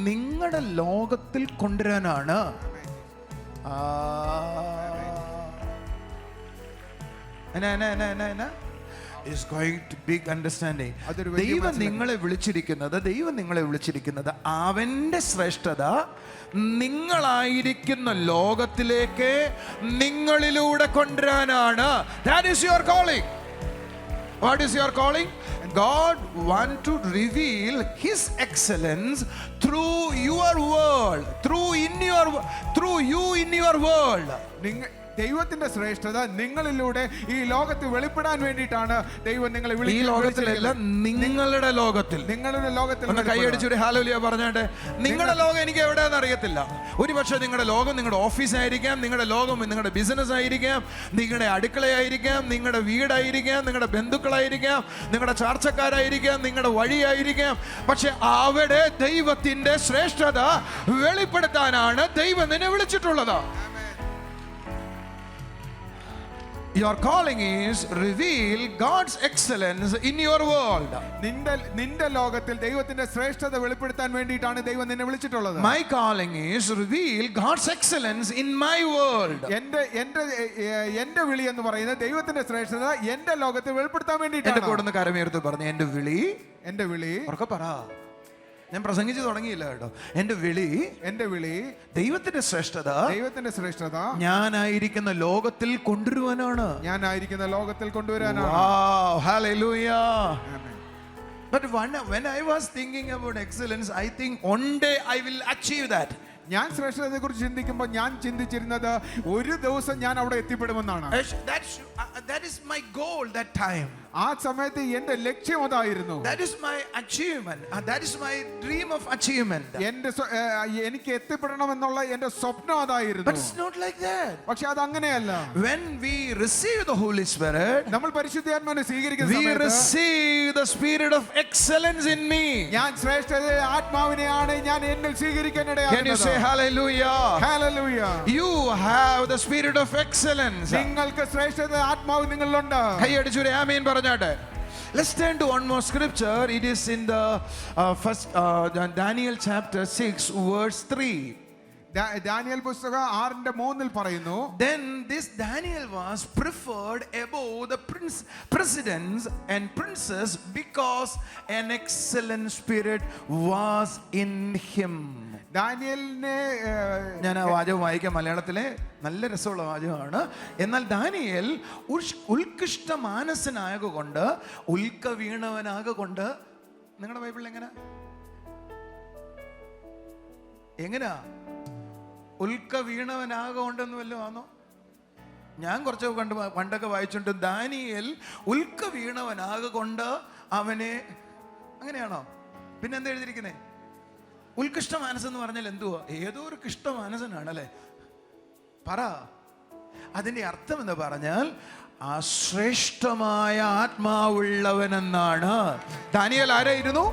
നിങ്ങളുടെ ലോകത്തിൽ കൊണ്ടുവരാനാണ്. Is going to big understanding. ദൈവം നിങ്ങളെ വിളിച്ചിരിക്കുന്നത് അവന്റെ ശ്രേഷ്ഠത നിങ്ങളായിരിക്കുന്ന ലോകത്തിലേക്ക് നിങ്ങളിലൂടെ കൊണ്ടുവരാനാണ്. That is your calling. What is your calling? God wants to reveal His excellence through your world, through you in your world. ദൈവത്തിന്റെ ശ്രേഷ്ഠത നിങ്ങളിലൂടെ ഈ ലോകത്ത് വെളിപ്പെടാൻ വേണ്ടിയിട്ടാണ് ദൈവം നിങ്ങളെ ലോകത്തിലല്ല, നിങ്ങളുടെ ലോകത്തിൽ. നിങ്ങളുടെ ലോകത്തിൽ ഒന്ന് കൈയടിച്ചൊരു ഹല്ലേലൂയ പറഞ്ഞാട്ടെ. നിങ്ങളുടെ ലോകം എനിക്ക് എവിടെയാണെന്ന് അറിയത്തില്ല. ഒരുപക്ഷെ നിങ്ങളുടെ ലോകം നിങ്ങളുടെ ഓഫീസായിരിക്കാം, നിങ്ങളുടെ ലോകം നിങ്ങളുടെ ബിസിനസ് ആയിരിക്കാം, നിങ്ങളുടെ അടുക്കളയായിരിക്കാം, നിങ്ങളുടെ വീടായിരിക്കാം, നിങ്ങളുടെ ബന്ധുക്കളായിരിക്കാം, നിങ്ങളുടെ ചാർച്ചക്കാരായിരിക്കാം, നിങ്ങളുടെ വഴിയായിരിക്കാം. പക്ഷെ അവിടെ ദൈവത്തിന്റെ ശ്രേഷ്ഠത വെളിപ്പെടുത്താനാണ് ദൈവം നിന്നെ വിളിച്ചിട്ടുള്ളത്. Your calling is reveal God's excellence in your world. നിന്റെ ലോകത്തിൽ ദൈവത്തിന്റെ ശ്രേഷ്ഠത വെളിപ്പെടുത്താൻ വേണ്ടിയിട്ടാണ് ദൈവം നിന്നെ വിളിച്ചിട്ടുള്ളത്. My calling is reveal God's excellence in my world. എന്റെ വിളി എന്ന് പറയുന്നത് ദൈവത്തിന്റെ ശ്രേഷ്ഠത എന്റെ ലോകത്തിൽ വെളിപ്പെടുത്താൻ വേണ്ടിയിട്ടാണ്. എന്റെ കൂടെ കരമേർത്ത് പറഞ്ഞു, എന്റെ വിളി ഉറക്കെ പറ. ഞാൻ പ്രസംഗിച്ചു തുടങ്ങിയില്ല കേട്ടോ. എന്റെ വിളി ദൈവത്തിന്റെ ശ്രേഷ്ഠത ഞാനായിരിക്കുന്ന ലോകത്തിൽ കൊണ്ടുവരാനാണ്. Wow, hallelujah. But when I was thinking about excellence, I think one day I will achieve that. ഞാൻ ശ്രേഷ്ഠതയെ കുറിച്ച് ചിന്തിക്കുമ്പോൾ ഞാൻ ചിന്തിച്ചിരുന്നത് ഒരു ദിവസം ഞാൻ അവിടെ എത്തിപ്പെടുമെന്നാണ്. That is my goal that time. ആ സമയത്ത് എന്റെ ലക്ഷ്യം അതായിരുന്നു. That is my achievement. That is my dream of achievement. എന്റെ എനിക്ക് എത്തിപ്പെടണമെന്നുള്ള എന്റെ സ്വപ്നം അതായിരുന്നു. But it's not like that. പക്ഷെ അത് അങ്ങനെയല്ല. When we receive the Holy Spirit, നമ്മൾ പരിശുദ്ധാത്മാവിനെ സ്വീകരിക്കുന്ന we സമയത്ത് receive the spirit of excellence in me. ഞാൻ ശ്രേഷ്ഠത ആത്മാവിനെയാണ് ഞാൻ എന്നിൽ സ്വീകരിക്കാൻ Can you ഇടയാകുന്നത്. say hallelujah? Hallelujah. You have the spirit of excellence. നിങ്ങൾക്ക് ശ്രേഷ്ഠത ആത്മാവ് നിങ്ങളിലുണ്ട്. കൈയടിച്ചൊരു ആമേൻ പറഞ്ഞാട്ടെ. Let's turn to one more scripture. It is in the first Daniel chapter 6 verse 3. Daniel പുസ്തകം 6:3 പറയുന്നു. Then this Daniel was preferred above the presidents and princes because an excellent spirit was in him. ദാനിയേലിനെ ഞാൻ ആ വാചകം വായിക്കാം. മലയാളത്തിലെ നല്ല രസമുള്ള വാചകമാണ്. എന്നാൽ ദാനിയേൽ ഉത്കൃഷ്ട മാനസനായകൊണ്ട് ഉൽക്ക വീണവനാകൊണ്ട്, നിങ്ങളുടെ ബൈബിളിൽ എങ്ങനെയാ ഉൽക്ക വീണവനാകൊണ്ടെന്ന് വല്ലതും ആണോ? ഞാൻ കുറച്ച് പണ്ടൊക്കെ വായിച്ചുണ്ട്. ദാനിയേൽ ഉൽക്ക വീണവനാകൊണ്ട് അവനെ, അങ്ങനെയാണോ? പിന്നെ എന്താ എഴുതിയിരിക്കുന്നേ? ഉത്കൃഷ്ട മനസ്സെന്ന് പറഞ്ഞാൽ എന്തുവാ? ഏതോ ഒരു കൃഷ്ട മനസ്സനാണല്ലേ. പറ, അതിന്റെ അർത്ഥം എന്ന് പറഞ്ഞാൽ ആ ശ്രേഷ്ഠമായ ആത്മാവുള്ളവനെന്നാണ്. ദാനിയേൽ ആരായിരുന്നു?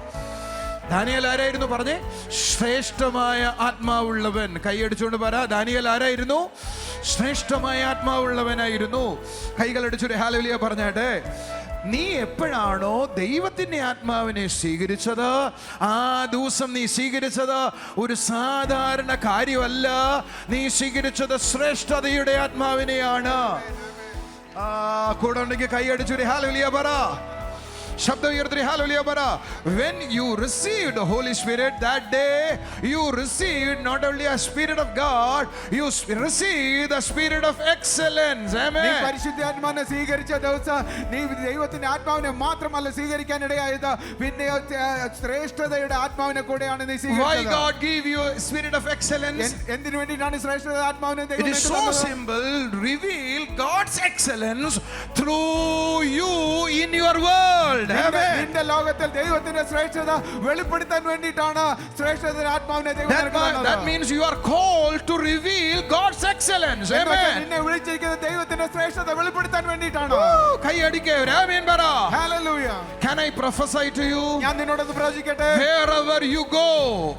ദാനിയേൽ ആരായിരുന്നു? പറഞ്ഞേ, ശ്രേഷ്ഠമായ ആത്മാവുള്ളവൻ. കൈയടിച്ചുകൊണ്ട് പറ, ദാനിയേൽ ആരായിരുന്നു? ശ്രേഷ്ഠമായ ആത്മാവുള്ളവനായിരുന്നു. കൈകളടിച്ചൊരു ഹല്ലേലൂയ പറഞ്ഞാട്ടെ. നീ എപ്പോഴാണോ ദൈവത്തിന്റെ ആത്മാവിനെ സ്വീകരിച്ചത്, ആ ദിവസം നീ സ്വീകരിച്ചത് ഒരു സാധാരണ കാര്യമല്ല. നീ സ്വീകരിച്ചത് ശ്രേഷ്ഠതയുടെ ആത്മാവിനെയാണ്. കൂടെ ഉണ്ടെങ്കിൽ കൈയടിച്ചൊരു ഹല്ലേലൂയ പറ. ശബ്ദം ഉയർത്തി ഹല്ലേലൂയ പറ. When you received the Holy Spirit that day, you received not only a spirit of God, you received the spirit of excellence. Amen. നീ പരിശുദ്ധാത്മാവിനെ സ്വീകരിച്ച ദിവസം നീ ദൈവത്തിന്റെ ആത്മാവിനെ മാത്രമല്ല സ്വീകരിക്കാൻ ഇടയായത്, പിന്നെ ശ്രേഷ്ഠതയുടെ ആത്മാവിനെ കൂടെയാണ് നീ സ്വീകരിച്ചത്. Why God gave you a spirit of excellence? എന്തിനു വേണ്ടിയാണ് ശ്രേഷ്ഠത ആത്മാവിനെ ദൈവം It is so simple. Reveal God's excellence through you in your world. നിന്റെ ലോകത്തിൽ ദൈവത്തിന്റെ ശ്രേഷ്ഠത വെളിപ്പെടുത്താൻ വേണ്ടിയിട്ടാണ് ശ്രേഷ്ഠതയുടെ ആത്മാവിനെ ദൈവം നൽകുന്നത്. That means you are called to reveal God's excellence. Amen. നിന്നെ വിളിച്ചിരിക്കുന്നത് ദൈവത്തിന്റെ ശ്രേഷ്ഠത വെളിപ്പെടുത്താൻ വേണ്ടിയിട്ടാണ്. കൈയടിക്കേ, ആമേൻ പറ. Hallelujah. Can I prophesy to you? ഞാൻ നിന്നോടൊന്ന് പ്രവചിക്കട്ടെ. Wherever you go,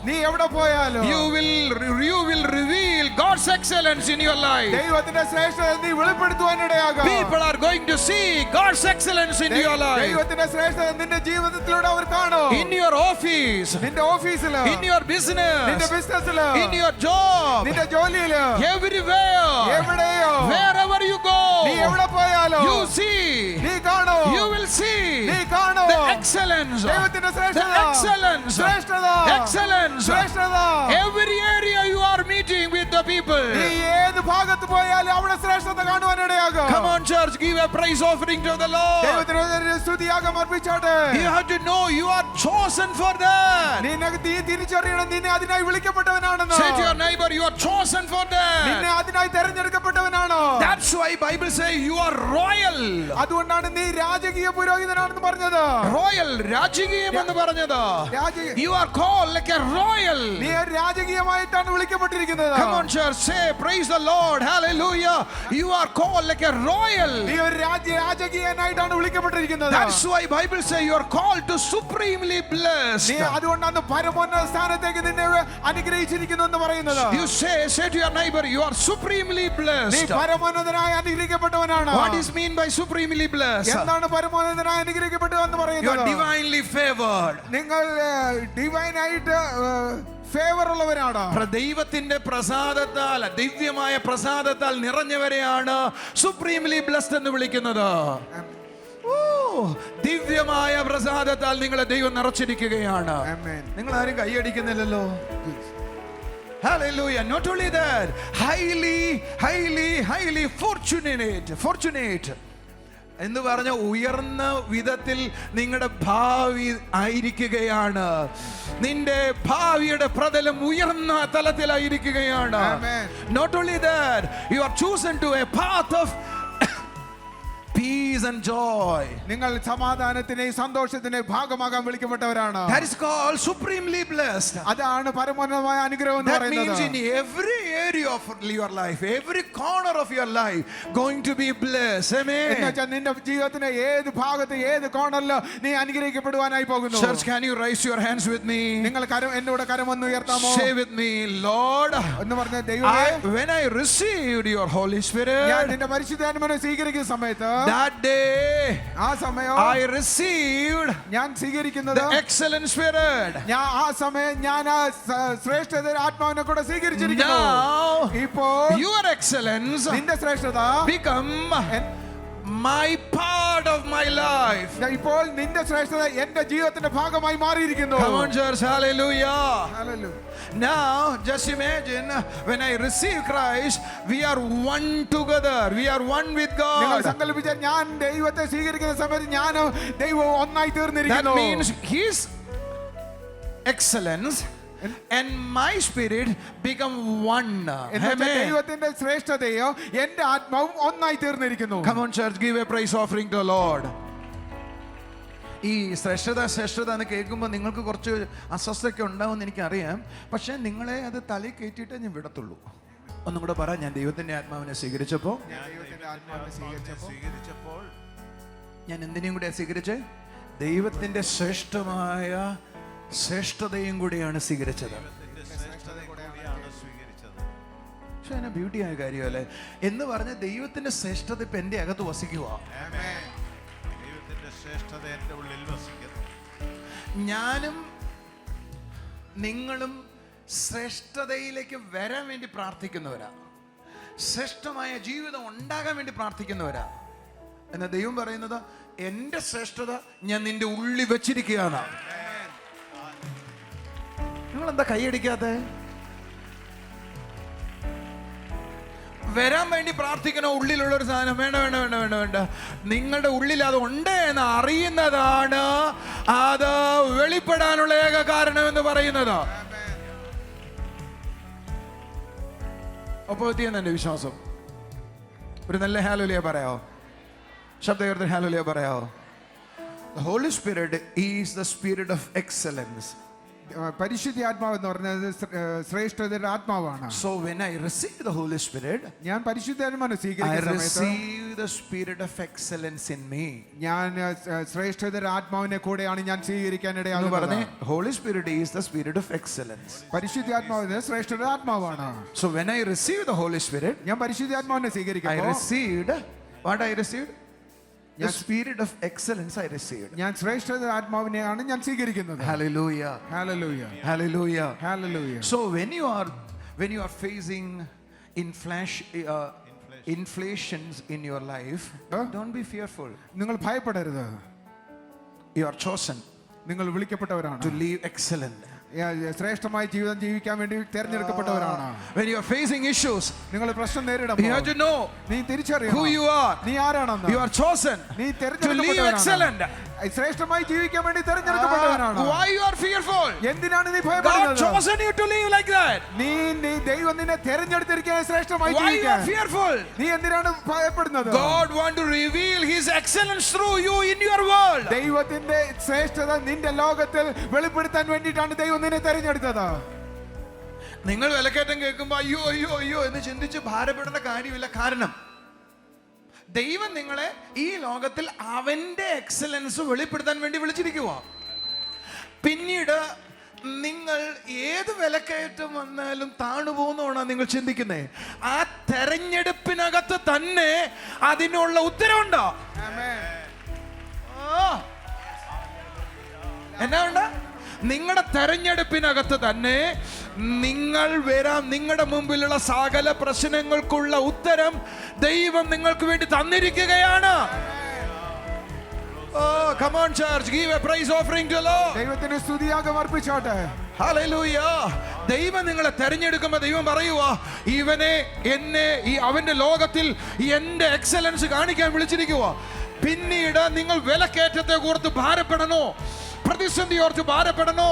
നീ എവിടെ പോയാലും you will reveal God's excellence in your life. ദൈവത്തിന്റെ ശ്രേഷ്ഠത നീ വെളിപ്പെടുത്തുവാൻ ഇടയാകും. People are going to see God's excellence in your life. ദൈവത്തിന്റെ ശ്രേഷ്ഠത നിന്റെ ജീവിതത്തിലൂടെ അവർ കാണും. In your office, നിന്റെ ഓഫീസിൽ, in your business, നിന്റെ ബിസിനസ്സിൽ, in your job, നിന്റെ ജോലിയിൽ, everywhere, എവിടെയോ, wherever you go, നീ എവിടെ പോയാലും you see, നീ കാണും. you will see നീ കാണും the excellence, ദൈവത്തിന്റെ the ശ്രേഷ്ഠത, excellence, ശ്രേഷ്ഠത, excellence. ശ്രേഷ്ഠത. Every area you are meeting with the people. നീ ഏത് ഭാഗത്ത് പോയാലും അവിടെ ശ്രേഷ്ഠത കാണുവാൻ ഇടയാകും. Come on church, give a praise offering to the Lord. ദൈവത്തിന് സ്തുതിയാഗം അർപ്പിച്ചാട്ടെ. You have to know you are chosen for that. നീ തിരിച്ചറിയണം നിന്നെ അതിനായി വിളിക്കപ്പെട്ടവനാണെന്ന്. Say to your neighbor, you are chosen for നിന്നെ that. അതിനായി തെരഞ്ഞെടുക്കപ്പെട്ടവനാണ്. That's why Bible say you are royal. അതുകൊണ്ടാണ് നീ രാജകീയ പുരോഹിതനാണെന്ന് പറഞ്ഞത്. Royal, രാജകീയം എന്ന് പറഞ്ഞത്. രാജകീയ, You are called like a royal. നീ രാജകീയമായിട്ടാണ് വിളിക്കപ്പെട്ടിരിക്കുന്നത്. Come on church, say praise the Lord, hallelujah. You are called like a royal. നീ ഒരു രാജകീയനായിട്ടാണ് വിളിക്കപ്പെട്ടിരിക്കുന്നത്. That's why Bible say you are called to supremely blessed. നീ അതുകൊണ്ടാണ് പരമോന്നത സ്ഥാനത്തേക്ക് നിന്നെ അനുഗ്രഹിച്ചിരിക്കുന്നു എന്ന് പറയുന്നത്. You say to your neighbor, you are supremely നീ blessed. പരമോന്നതനായി അനുഗ്രഹിക്കപ്പെട്ടവനാണ്. What is mean by supremely blessed? എന്താണ് പരമോന്നതനായി അനുഗ്രഹിക്കപ്പെട്ടു എന്ന് You പറയുന്നത്? are divinely favored. നിങ്ങൾ ഡിവൈനായിട്ട് ഫേവർ ഉള്ളവരാണ്. ദൈവത്തിന്റെ പ്രസാദത്താൽ, ദിവ്യമായ പ്രസാദത്താൽ നിറഞ്ഞവരെയാണ് സുപ്രീംലി ബ്ലെസ്ഡ് എന്ന് വിളിക്കുന്നത്. ദിവ്യമായ പ്രസാദത്താൽ നിങ്ങളെ ദൈവം നിറച്ചിരിക്കുകയാണ്. നിങ്ങൾ ആരും കൈയടിക്കുന്നില്ലല്ലോ. Hallelujah. Not only that, highly fortunate എന്ന് പറഞ്ഞ ഉയർന്ന വിധത്തിൽ നിങ്ങളുടെ ഭാവി ആയിരിക്കുകയാണ്. നിന്റെ ഭാവിയുടെ പ്രതലം ഉയർന്ന തലത്തിലായിരിക്കുകയാണ്. Amen. Not only that, you are chosen to a path of peace and joy. നിങ്ങൾ സമാധാനത്തിന്റെയും സന്തോഷത്തിന്റെയും ഭാഗമാകാൻ വിളിക്കപ്പെട്ടവരാണ്. That is called supremely blessed. അതാണ് പരമോന്നതമായ അനുഗ്രഹം എന്ന് That means in പറയുന്നത്. every area of your life, every corner of your life, going to be blessed. Amen. എന്നുവെച്ചാൽ നിന്റെ ജീവിതത്തിന്റെ ഏത് ഭാഗത്ത് ഏത് കോർണറിലോ നീ അനുഗ്രഹിക്കപ്പെടുവാനായി പോകുന്നു. Church, can you raise your hands with me? നിങ്ങൾ എന്നോട് കരമൊന്ന് ഉയർത്താമോ? Say with me, Lord, എന്ന് പറഞ്ഞ ദൈവമേ, when I received your Holy Spirit, ഞാൻ നിന്റെ പരിശുദ്ധാത്മാവിനെ സ്വീകരിക്കുന്ന സമയത്ത്, that day ആ സമയം I received ഞാൻ സ്വീകരിക്കുന്നത് the excellent spirit. ഞാൻ ആ സമയം ഞാൻ ആ ശ്രേഷ്ഠത ആത്മാവിനെ കൂടെ സ്വീകരിച്ചിരിക്കുന്നു. Now ഇപ്പോൾ your excellence നിന്റെ ശ്രേഷ്ഠത become my part of my life. ഇപ്പോൾ നിന്റെ ശ്രേഷ്ഠത എന്റെ ജീവിതത്തിന്റെ ഭാഗമായി മാറിയിരിക്കുന്നു. Come on, church, hallelujah. Hallelujah. Now just imagine, when I receive Christ, we are one together, we are one with നിങ്ങൾ God. സങ്കല്പിച്ചാൽ ഞാൻ ദൈവത്തെ സ്വീകരിക്കുന്ന സമയത്ത് ഞാൻ ദൈവം ഒന്നായി That തീർന്നിരിക്കുന്നു. means his excellence and my spirit become one. എന്നുവെച്ചാൽ Amen. ദൈവത്തിന്റെ ശ്രേഷ്ഠതയോ എന്റെ ആത്മാവും ഒന്നായി തീർന്നിരിക്കുന്നു. Come on, church, give a praise offering to the Lord. ഈ ശ്രേഷ്ഠത എന്ന് കേൾക്കുമ്പോൾ നിങ്ങൾക്ക് കുറച്ച് അസ്വസ്ഥയൊക്കെ ഉണ്ടാവുമെന്ന് എനിക്കറിയാം. പക്ഷെ നിങ്ങളെ അത് തലയിൽ കയറ്റിയിട്ടേ ഞാൻ വിടത്തുള്ളൂ. ഒന്നും കൂടെ പറ, ഞാൻ ദൈവത്തിന്റെ ആത്മാവിനെ സ്വീകരിച്ചപ്പോൾ ഞാൻ എന്തിനേയും കൂടെ സ്വീകരിച്ചേ? ദൈവത്തിന്റെ ശ്രേഷ്ഠതയും കൂടിയാണ് സ്വീകരിച്ചത്. പക്ഷെ അതിനെ ബ്യൂട്ടിയായ കാര്യമല്ലേ എന്ന് പറഞ്ഞ ദൈവത്തിന്റെ ശ്രേഷ്ഠത ഇപ്പൊ എന്റെ അകത്ത് വസിക്കുക. ഞാനും നിങ്ങളും ശ്രേഷ്ഠതയിലേക്ക് വരാൻ വേണ്ടി പ്രാർത്ഥിക്കുന്നവരാ. ശ്രേഷ്ഠമായ ജീവിതം ഉണ്ടാകാൻ വേണ്ടി പ്രാർത്ഥിക്കുന്നവരാ. എന്ന ദൈവം പറയുന്നത്, എന്റെ ശ്രേഷ്ഠത ഞാൻ നിന്റെ ഉള്ളിൽ വെച്ചിരിക്കുകയാണ്. നിങ്ങളെന്താ കൈയടിക്കാത്തെ? വരാൻ വേണ്ടി പ്രാർത്ഥിക്കണോ? ഉള്ളിലുള്ള ഒരു സാധനം വേണ്ട. നിങ്ങളുടെ ഉള്ളിൽ അത് ഉണ്ട് എന്ന് അറിയുന്നതാണ് അത് വെളിപ്പെടാനുള്ള ഏക കാരണം എന്ന് പറയുന്നത്. ഒപ്പം എത്തിയെന്ന് എന്റെ വിശ്വാസം. ഒരു നല്ല ഹല്ലേലൂയ പറയാവോ? ശബ്ദം ഹല്ലേലൂയ പറയാവോ? The Holy Spirit is the spirit of excellence. പരിശുദ്ധ ആത്മാവ് എന്ന് പറഞ്ഞത് ശ്രേഷ്ഠതയുടെ ആത്മാവാണ്. So when I receive the Holy Spirit, ഞാൻ പരിശുദ്ധാത്മാവിനെ I സ്വീകരിക്കുന്ന സമയത്ത് receive the spirit of excellence in me. ഞാൻ ശ്രേഷ്ഠതയുടെ ആത്മാവിനെ കൂടെയാണ് ഞാൻ സ്വീകരിക്കാൻ എന്ന് ഇടയാകുന്നത്. പറഞ്ഞേ, Holy Spirit is the spirit of excellence. പരിശുദ്ധ ആത്മാവിന് ശ്രേഷ്ഠയുടെ ആത്മാവാണ്. So when I receive the Holy Spirit, ഞാൻ പരിശുദ്ധ ആത്മാവിനെ I സ്വീകരിക്കുമ്പോൾ received what I received? The spirit of excellence I received. ഞാൻ ശ്രേഷ്ഠത ആത്മാവിനെയാണ് ഞാൻ സ്വീകരിക്കുന്നത്. Hallelujah. Hallelujah. Hallelujah. Hallelujah. So when you are facing inflations in your life, don't be fearful. നിങ്ങൾ ഭയപ്പെടരുത്. You are chosen നിങ്ങൾ വിളിക്കപ്പെട്ടവരാണ്. to live excellent. ശ്രേഷ്ഠമായ ജീവിതം ജീവിക്കാൻ വേണ്ടി തിരഞ്ഞെടുക്കപ്പെട്ടവരാണ്. When you are facing issues, നിങ്ങൾ പ്രശ്നം you have നേരിടുമ്പോൾ to know നീ തിരിച്ചറിയണം who you are. നീ ആരാണെന്ന്. You are chosen നീ to live തിരഞ്ഞെടുക്കപ്പെട്ടവനാണ്. excellent. ശ്രേഷ്ഠമായി ജീവിക്കാൻ വേണ്ടി തിരഞ്ഞെടുക്കപ്പെട്ടവനാണ്. Why you are fearful? എന്തിനാണ് നീ God ഭയപ്പെടുന്നത്? chosen you to live like that. നീ ദൈവം നിന്നെ തിരഞ്ഞെടുത്തിരിക്കുകയാണ് ശ്രേഷ്ഠമായി Why you ജീവിക്കാൻ. are fearful? നീ എന്തിനാണ് ഭയപ്പെടുന്നത്? God want to reveal His excellence through you in your world. ദൈവത്തിന്റെ ശ്രേഷ്ഠത നിന്റെ ലോകത്തിൽ വെളിപ്പെടുത്താൻ വേണ്ടിയിട്ടാണ് ദൈവം നിന്നെ തിരഞ്ഞെടുത്തത്. നിങ്ങൾ വിലക്കയറ്റം കേൾക്കുമ്പോൾ അയ്യോ എന്ന് ചിന്തിച്ച് ഭാരപ്പെടേണ്ട കാര്യമില്ല. കാരണം ദൈവം നിങ്ങളെ ഈ ലോകത്തിൽ അവന്റെ എക്സലൻസ് വെളിപ്പെടുത്താൻ വേണ്ടി വിളിച്ചിരിക്കുക. പിന്നീട് നിങ്ങൾ ഏത് വിലക്കയറ്റം വന്നാലും താണുപോകുന്നതാണ് നിങ്ങൾ ചിന്തിക്കുന്നത്. ആ തെരഞ്ഞെടുപ്പിനകത്ത് തന്നെ അതിനുള്ള ഉത്തരവുണ്ടോ? എന്നാ ഉണ്ട്? നിങ്ങളുടെ തെരഞ്ഞെടുപ്പിനകത്ത് തന്നെ നിങ്ങളുടെ മുമ്പിലുള്ള സകല പ്രശ്നങ്ങൾക്കുള്ള ഉത്തരം ദൈവം നിങ്ങൾക്ക് വേണ്ടി തന്നിരിക്കുകയാണ്. Oh, come on, church, give a praise offering to the Lord. ദൈവത്തിന് സ്തുതിയാഗം അർപ്പിച്ചോട്ടെ. Hallelujah. ദൈവം നിങ്ങളെ തെരഞ്ഞെടുക്കുമ്പോൾ ദൈവം പറയുവാ, ഇവനെ എന്നെ ഈ അവന്റെ ലോകത്തിൽ എന്റെ എക്സലൻസ് കാണിക്കാൻ വിളിച്ചിരിക്കുക. പിന്നീട് നിങ്ങൾ വിലക്കയറ്റത്തെ കുറിച്ച് ഭാരപ്പെടണോ? പ്രതിസന്ധി ഓർത്ത് ഭാരപ്പെടണോ?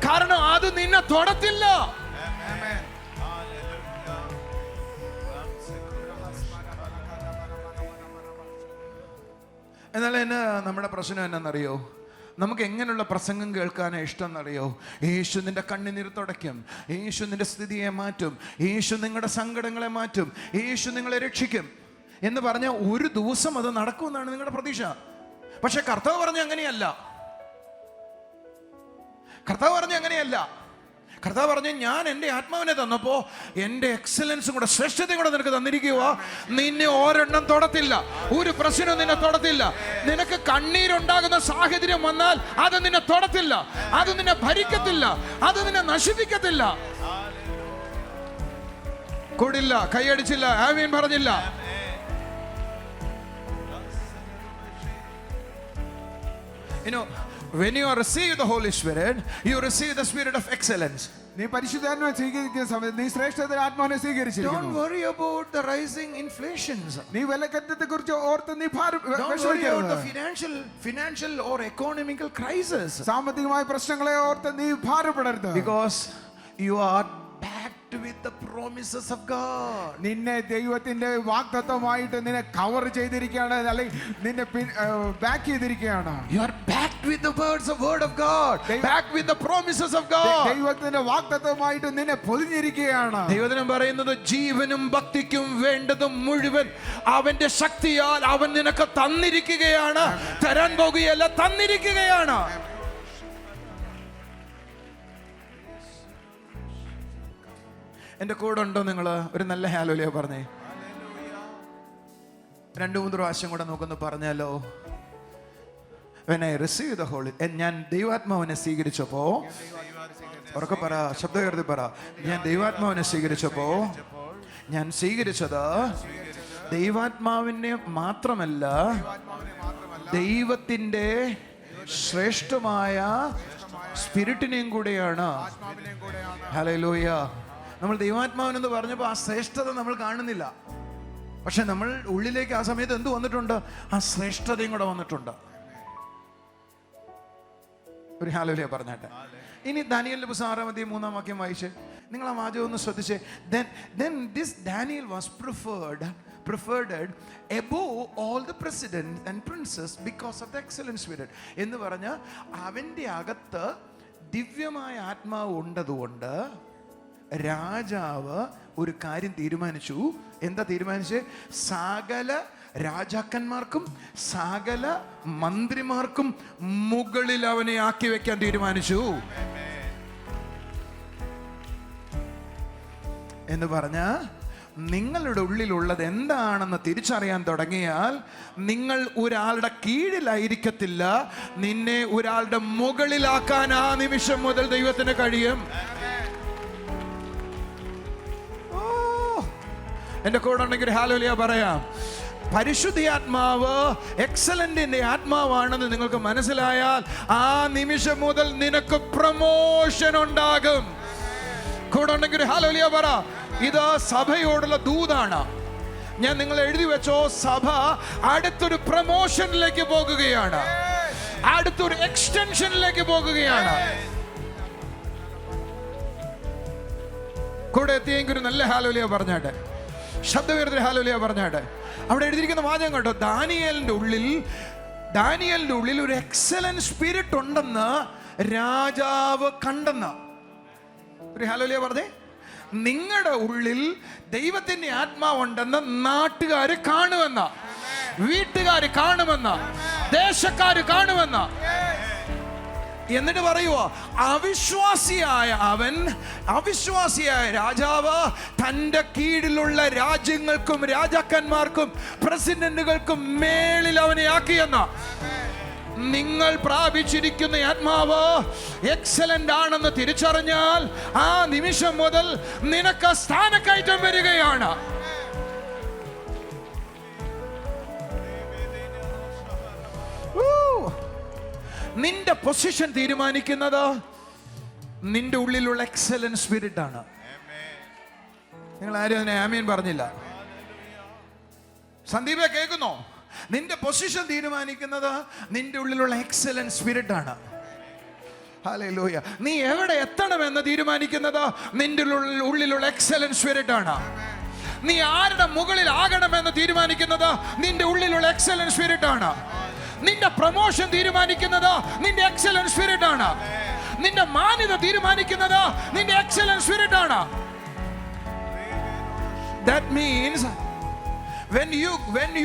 കാരണം അത് നിന്നെ തൊടത്തില്ല. എന്നാൽ എന്നെ നമ്മുടെ പ്രശ്നം എന്നാണെന്നറിയോ? നമുക്ക് എങ്ങനെയുള്ള പ്രസംഗം കേൾക്കാനാണ് ഇഷ്ടം എന്നറിയോ? യേശു നിന്റെ കണ്ണുനീർ തുടയ്ക്കും, യേശു നിന്റെ സ്ഥിതിയെ മാറ്റും, യേശു നിങ്ങളുടെ സങ്കടങ്ങളെ മാറ്റും, യേശു നിങ്ങളെ രക്ഷിക്കും എന്ന് പറഞ്ഞ ഒരു ദിവസം അത് നടക്കുമെന്നാണ് നിങ്ങളുടെ പ്രതീക്ഷ. പക്ഷെ കർത്താവ് പറഞ്ഞ അങ്ങനെയല്ല. കർത്താവ് പറഞ്ഞ അങ്ങനെയല്ല. കർത്താവ് പറഞ്ഞു, ഞാൻ എൻ്റെ ആത്മാവിനെ തന്നപ്പോ എൻ്റെ എക്സലൻസും കൂടെ, ശ്രേഷ്ഠതയും കൂടെ നിനക്ക് തന്നിരിക്കുക. നിന്നെ ഒരെണ്ണം തൊടത്തില്ല, ഒരു പ്രശ്നവും നിന്നെ തൊടത്തില്ല. നിനക്ക് കണ്ണീരുണ്ടാകുന്ന സാഹചര്യം വന്നാൽ അത് നിന്നെ തൊടത്തില്ല, അത് നിന്നെ ഭരിക്കത്തില്ല, അത് നിന്നെ നശിപ്പിക്കത്തില്ല. കൂടില്ല, കൈയടിച്ചില്ല, ആമീൻ പറഞ്ഞില്ല. When you receive the Holy Spirit, you receive the spirit of excellence. നീ പരിശുദ്ധാത്മാവിനെ സ്വീകരിക്കുന്ന സമയത്ത് നീ ശ്രേഷ്ഠതയുടെ ആത്മാവിനെ സ്വീകരിച്ചിരിക്കുന്നു. Don't worry about the rising inflations. നീ വിലക്കയറ്റത്തെ കുറിച്ച് ഓർത്ത് നീ Don't worry about the financial or economical crisis. സാമ്പത്തികമായ പ്രശ്നങ്ങളെ ഓർത്ത് നീ ഭാരപ്പെടരുത്. Because you are backed with the promises of God. നിന്നെ ദൈവത്തിന്റെ വാഗ്ദത്തമായിട്ട് നിന്നെ കവർ ചെയ്തിരിക്കുകയാണ്, അല്ലെങ്കിൽ നിന്നെ ബാക്ക് ചെയ്തിരിക്കുകയാണ്. You are backed with the word of God, backed with the promises of God. ദൈവത്തിന്റെ വാഗ്ദത്തമായിട്ട് നിന്നെ പൊതിഞ്ഞിരിക്കുകയാണ്. ദൈവവചനം പറയുന്നത്, ജീവനും ഭക്തിക്കും വേണ്ടതും മുഴുവൻ അവന്റെ ശക്തിയാൽ അവൻ നിനക്ക് തന്നിരിക്കുകയാണ്. തരാൻ പോകുകയല്ല, തന്നിരിക്കുകയാണ്. എൻ്റെ കൂടെ ഉണ്ടോ നിങ്ങൾ? ഒരു നല്ല ഹല്ലേലൂയ പറഞ്ഞേ. 2-3 പ്രാവശ്യം കൂടെ നോക്കൊന്ന് പറഞ്ഞാലോ. When I received the Holy, ഞാൻ ദൈവാത്മാവിനെ സ്വീകരിച്ചപ്പോ, ഉറക്കെ പറ, ശബ്ദം ഉയർത്തി പറ, ഞാൻ ദൈവാത്മാവിനെ സ്വീകരിച്ചപ്പോ ഞാൻ സ്വീകരിച്ചത് ദൈവാത്മാവിനെ മാത്രമല്ല, ദൈവത്തിന്റെ ശ്രേഷ്ഠമായ സ്പിരിറ്റിനെയും കൂടെയാണ്. ഹല്ലേലൂയ. നമ്മൾ ദൈവാത്മാവെന്ന് പറഞ്ഞപ്പോൾ ആ ശ്രേഷ്ഠത നമ്മൾ കാണുന്നില്ല. പക്ഷെ നമ്മൾ ഉള്ളിലേക്ക് ആ സമയത്ത് എന്ത് വന്നിട്ടുണ്ട്? ആ ശ്രേഷ്ഠതയും കൂടെ വന്നിട്ടുണ്ട്. ഒരു ഹല്ലേലൂയ പറഞ്ഞാട്ടെ. ഇനി ദാനിയേലിന്റെ പുസ്തകം 6-ാം അധ്യായം 3-ാം വാക്യം വായിച്ച് നിങ്ങൾ ആ വാചകം ഒന്ന് ശ്രദ്ധിച്ചേ. Then this Daniel was preferred above all the presidents and princes because of the excellent spirit. എന്ന് പറഞ്ഞ അവന്റെ അകത്ത് ദിവ്യമായ ആത്മാവ് ഉണ്ടതുകൊണ്ട് രാജാവ് ഒരു കാര്യം തീരുമാനിച്ചു. എന്താ തീരുമാനിച്ച്? സകല രാജാക്കന്മാർക്കും സകല മന്ത്രിമാർക്കും മുകളിൽ അവനെ ആക്കി വെക്കാൻ തീരുമാനിച്ചു എന്ന് പറഞ്ഞ, നിങ്ങളുടെ ഉള്ളിലുള്ളത് എന്താണെന്ന് തിരിച്ചറിയാൻ തുടങ്ങിയാൽ നിങ്ങൾ ഒരാളുടെ കീഴിലായിരിക്കത്തില്ല, നിന്നെ ഒരാളുടെ മുകളിലാക്കാൻ ആ നിമിഷം മുതൽ ദൈവത്തിന് കഴിയും. എന്റെ കൂടെ ഉണ്ടെങ്കിൽ ഹല്ലേലൂയ പറയാം. പരിശുദ്ധാത്മാവ് എക്സലന്റിന്റെ ആത്മാവാണെന്ന് നിങ്ങൾക്ക് മനസ്സിലായാൽ ആ നിമിഷം മുതൽ നിനക്ക് പ്രമോഷൻ ഉണ്ടാകും. കൂടെ ഉണ്ടെങ്കിൽ ഹല്ലേലൂയ പറ. ഇത് സഭയോടുള്ള ദൂതാണ്. ഞാൻ നിങ്ങൾ എഴുതി വെച്ചോ, സഭ അടുത്തൊരു പ്രമോഷനിലേക്ക് പോകുകയാണ്, അടുത്തൊരു എക്സ്റ്റൻഷനിലേക്ക് പോകുകയാണ്. കൂടെ എത്തിയെങ്കിൽ നല്ല ഹല്ലേലൂയ പറഞ്ഞാട്ടെ, ശബ്ദവേർത്തിൽ ഹല്ലേലൂയ പറഞ്ഞാട്ടെ. അവിടെ എഴുതിയിരിക്കുന്ന വാചകം കേട്ടോ, ദാനിയേലിന്റെ ഉള്ളിൽ ഒരു എക്സലന്റ് സ്പിരിറ്റ് ഉണ്ടെന്ന് രാജാവ് കണ്ടെന്ന്. ഒരു ഹല്ലേലൂയ പറഞ്ഞേ. നിങ്ങളുടെ ഉള്ളിൽ ദൈവത്തിന്റെ ആത്മാവുണ്ടെന്ന് നാട്ടുകാര് കാണുമെന്ന, വീട്ടുകാര് കാണുമെന്ന, ദേശക്കാര് കാണുമെന്ന. എന്നിട്ട് പറയുവോ, അവിശ്വാസിയായ രാജാവ് തൻ്റെ കീഴിലുള്ള രാജ്യങ്ങൾക്കും രാജാക്കന്മാർക്കും പ്രസിഡന്റുകൾക്കും മേളിൽ അവനെ ആക്കിയെന്ന. നിങ്ങൾ പ്രാപിച്ചിരിക്കുന്ന ആത്മാവ് എക്സലന്റ് ആണെന്ന് തിരിച്ചറിഞ്ഞാൽ ആ നിമിഷം മുതൽ നിനക്ക് സ്ഥാനക്കയറ്റം വരികയാണ്. നിന്റെ പൊസിഷൻ തീരുമാനിക്കുന്നത് നിന്റെ ഉള്ളിലുള്ള എക്സലന്റ് സ്പിരിറ്റ് ആണ്. നിങ്ങൾ ആരും അതിനെ ആമീൻ പറഞ്ഞില്ല. സന്ദീപെ കേൾക്കുന്നോ? നിന്റെ പൊസിഷൻ തീരുമാനിക്കുന്നത് നിന്റെ ഉള്ളിലുള്ള എക്സലന്റ് സ്പിരിറ്റ് ആണ്. ഹല്ലേലൂയ. നീ എവിടെ എത്തണമെന്ന് തീരുമാനിക്കുന്നത് നിന്റെ ഉള്ളിലുള്ള എക്സലന്റ് സ്പിരിറ്റ് ആണ്. നീ ആരുടെ മുകളിൽ ആകണമെന്ന് തീരുമാനിക്കുന്നത് നിന്റെ ഉള്ളിലുള്ള എക്സലന്റ് സ്പിരിറ്റ് ആണ്. നിന്റെ പ്രൊമോഷൻ തീരുമാനിക്കുന്നത് നിന്റെ എക്സലന്റ് സ്പിരിറ്റ് ആണ്. നിന്റെ മാന്യത തീരുമാനിക്കുന്നത് നിന്റെ എക്സലന്റ് സ്പിരിറ്റ് ആണ്. That means when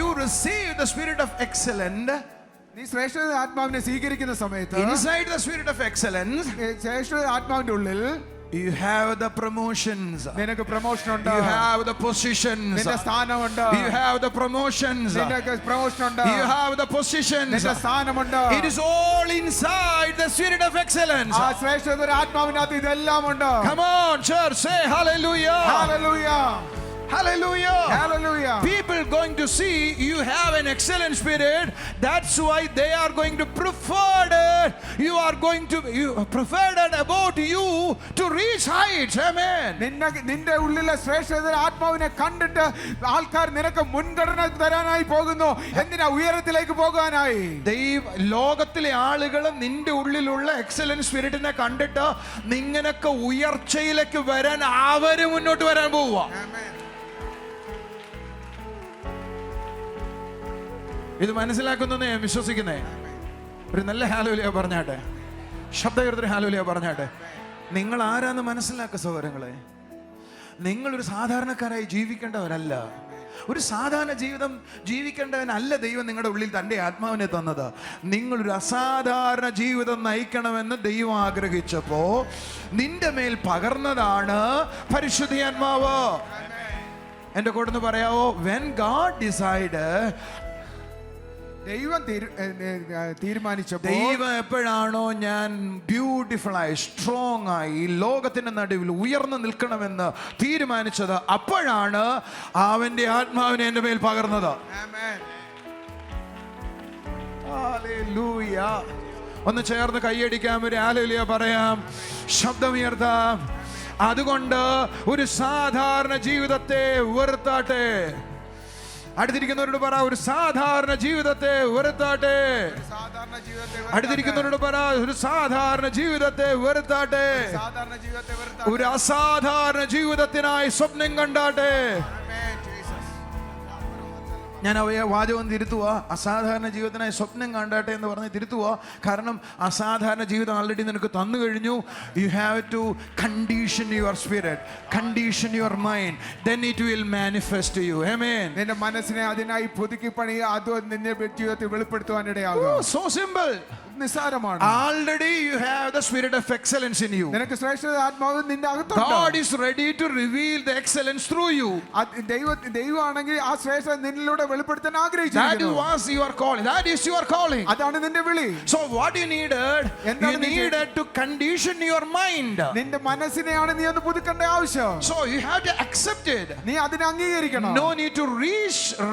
you receive the spirit of excellence, നീ ശ്രേഷ്ഠ ആത്മാവിനെ സ്വീകരിക്കുന്ന സമയത്ത്, inside the spirit of excellence, ശ്രേഷ്ഠ ആത്മാവിന്റെ ഉള്ളിൽ you have the promotions, നിനക്ക് പ്രൊമോഷൻ ഉണ്ട്, you have the positions, നിന്റെ സ്ഥാനമുണ്ട്, you have the promotions, നിനക്ക് പ്രൊമോഷൻ ഉണ്ട്, you have the positions. നിന്റെ സ്ഥാനമുണ്ട്. It is all inside the spirit of excellence. ആ ശ്രേഷ്ഠ ആത്മാവിനകത്ത് ഇതെല്ലാം ഉണ്ട്. Come on, church, say hallelujah. Hallelujah. Hallelujah. Hallelujah. People going to see you have an excellent spirit. That's why they are going to prefer it. You prefer it about you to reach heights. Amen. നിന്റെ ഉള്ളിലെ ശ്രേഷ്ഠ ആത്മാവിനെ കണ്ടിട്ട് ആൾക്കാർ നിനക്ക് മുൻഗണന തരാനായി പോകുന്നു. എന്തിനാ? ഉയരത്തിലേക്ക് പോകാനായി. ലോകത്തിലെ ആളുകൾ നിന്റെ ഉള്ളിലുള്ള എക്സലന്റ് സ്പിരിറ്റിനെ കണ്ടിട്ട് നിങ്ങനൊക്കെ ഉയർച്ചയിലേക്ക് വരാൻ അവര് മുന്നോട്ട് വരാൻ പോവുക. ഇത് മനസ്സിലാക്കുന്നേ വിശ്വസിക്കുന്നേ. ഒരു നല്ല ഹല്ലേലൂയ പറഞ്ഞാട്ടെ, ശബ്ദകീർത്തന ഹല്ലേലൂയ പറഞ്ഞാട്ടെ. നിങ്ങൾ ആരാന്ന് മനസ്സിലാക്കുക സഹോദരങ്ങളെ. നിങ്ങളൊരു സാധാരണക്കാരായി ജീവിക്കേണ്ടവരല്ല. ഒരു സാധാരണ ജീവിതം ജീവിക്കേണ്ടവനല്ല ദൈവം നിങ്ങളുടെ ഉള്ളിൽ തൻ്റെ ആത്മാവിനെ തന്നത്. നിങ്ങളൊരു അസാധാരണ ജീവിതം നയിക്കണമെന്ന് ദൈവം ആഗ്രഹിച്ചപ്പോ നിന്റെ മേൽ പകർന്നതാണ് പരിശുദ്ധാത്മാവ്. എൻ്റെ കൂടെ ഒന്ന് പറയാവോ? When God decided, ദൈവം തീരുമാനിച്ചപ്പോൾ, ദൈവം എപ്പോഴാണോ ഞാൻ ബ്യൂട്ടിഫുൾ ആയി സ്ട്രോങ് ആയി ഈ ലോകത്തിന്റെ നടുവിൽ ഉയർന്നു നിൽക്കണമെന്ന് തീരുമാനിച്ചത്, അപ്പോഴാണ് അവന്റെ ആത്മാവിനെ എൻ്റെ മേൽ പകർന്നത്. ഹല്ലേലൂയ. ഒന്ന് ചേർന്ന് കൈയടിക്കാം, ഒരു ഹല്ലേലൂയ പറയാം, ശബ്ദമുയർത്താം. അതുകൊണ്ട് ഒരു സാധാരണ ജീവിതത്തെ വെറുത്താട്ടെ. അടുത്തിരിക്കുന്നവരോട് പറ, ഒരു സാധാരണ ജീവിതത്തെ വെറുത്താട്ടെ. അടുത്തിരിക്കുന്നവരോട് പറ, ഒരു സാധാരണ ജീവിതത്തെ വെറുത്താട്ടെ. ഒരു അസാധാരണ ജീവിതത്തിനായി സ്വപ്നം കണ്ടാട്ടെ. ഞാൻ അവയെ വാചകം തിരുത്തുക. അസാധാരണ ജീവിതത്തിനായി സ്വപ്നം കണ്ടാട്ടെ എന്ന് പറഞ്ഞ് തിരുത്തുക. കാരണം അസാധാരണ ജീവിതം ആൾറെഡി നിനക്ക് തന്നു കഴിഞ്ഞു. You have to condition your spirit, condition your mind, then it will manifest to you. Amen. നിന്റെ മനസ്സിനെ അതിനായി പുതുക്കി പണിയുക. അത് നിന്റെ ജീവിതത്തിൽ വെളിപ്പെടുത്തുവാൻ ഇടയാകും. So simple. നിസ്സാരമാണ്. Already you have the spirit of excellence in you. നിനക്ക് ശ്രേഷ്ഠ ആത്മാവ് നിന്റെ അകത്തുണ്ട്. God is ready to reveal the excellence through you. ദൈവമാണെങ്കിൽ ആ ശ്രേഷ്ഠ നിന്നിലൂടെ വെളിപ്പെടുത്താൻ ആഗ്രഹിച്ചിരിക്കുന്നു. That was your calling. That is your calling. അതാണ് നിന്റെ വിളി. So what you needed, you needed to condition your mind. നിന്റെ മനസ്സിനെയാണ് നീ ഒന്ന് പുതുക്കേണ്ട ആവശ്യം. So you have to accept it. നീ അതിനെ അംഗീകരിക്കണം. No need to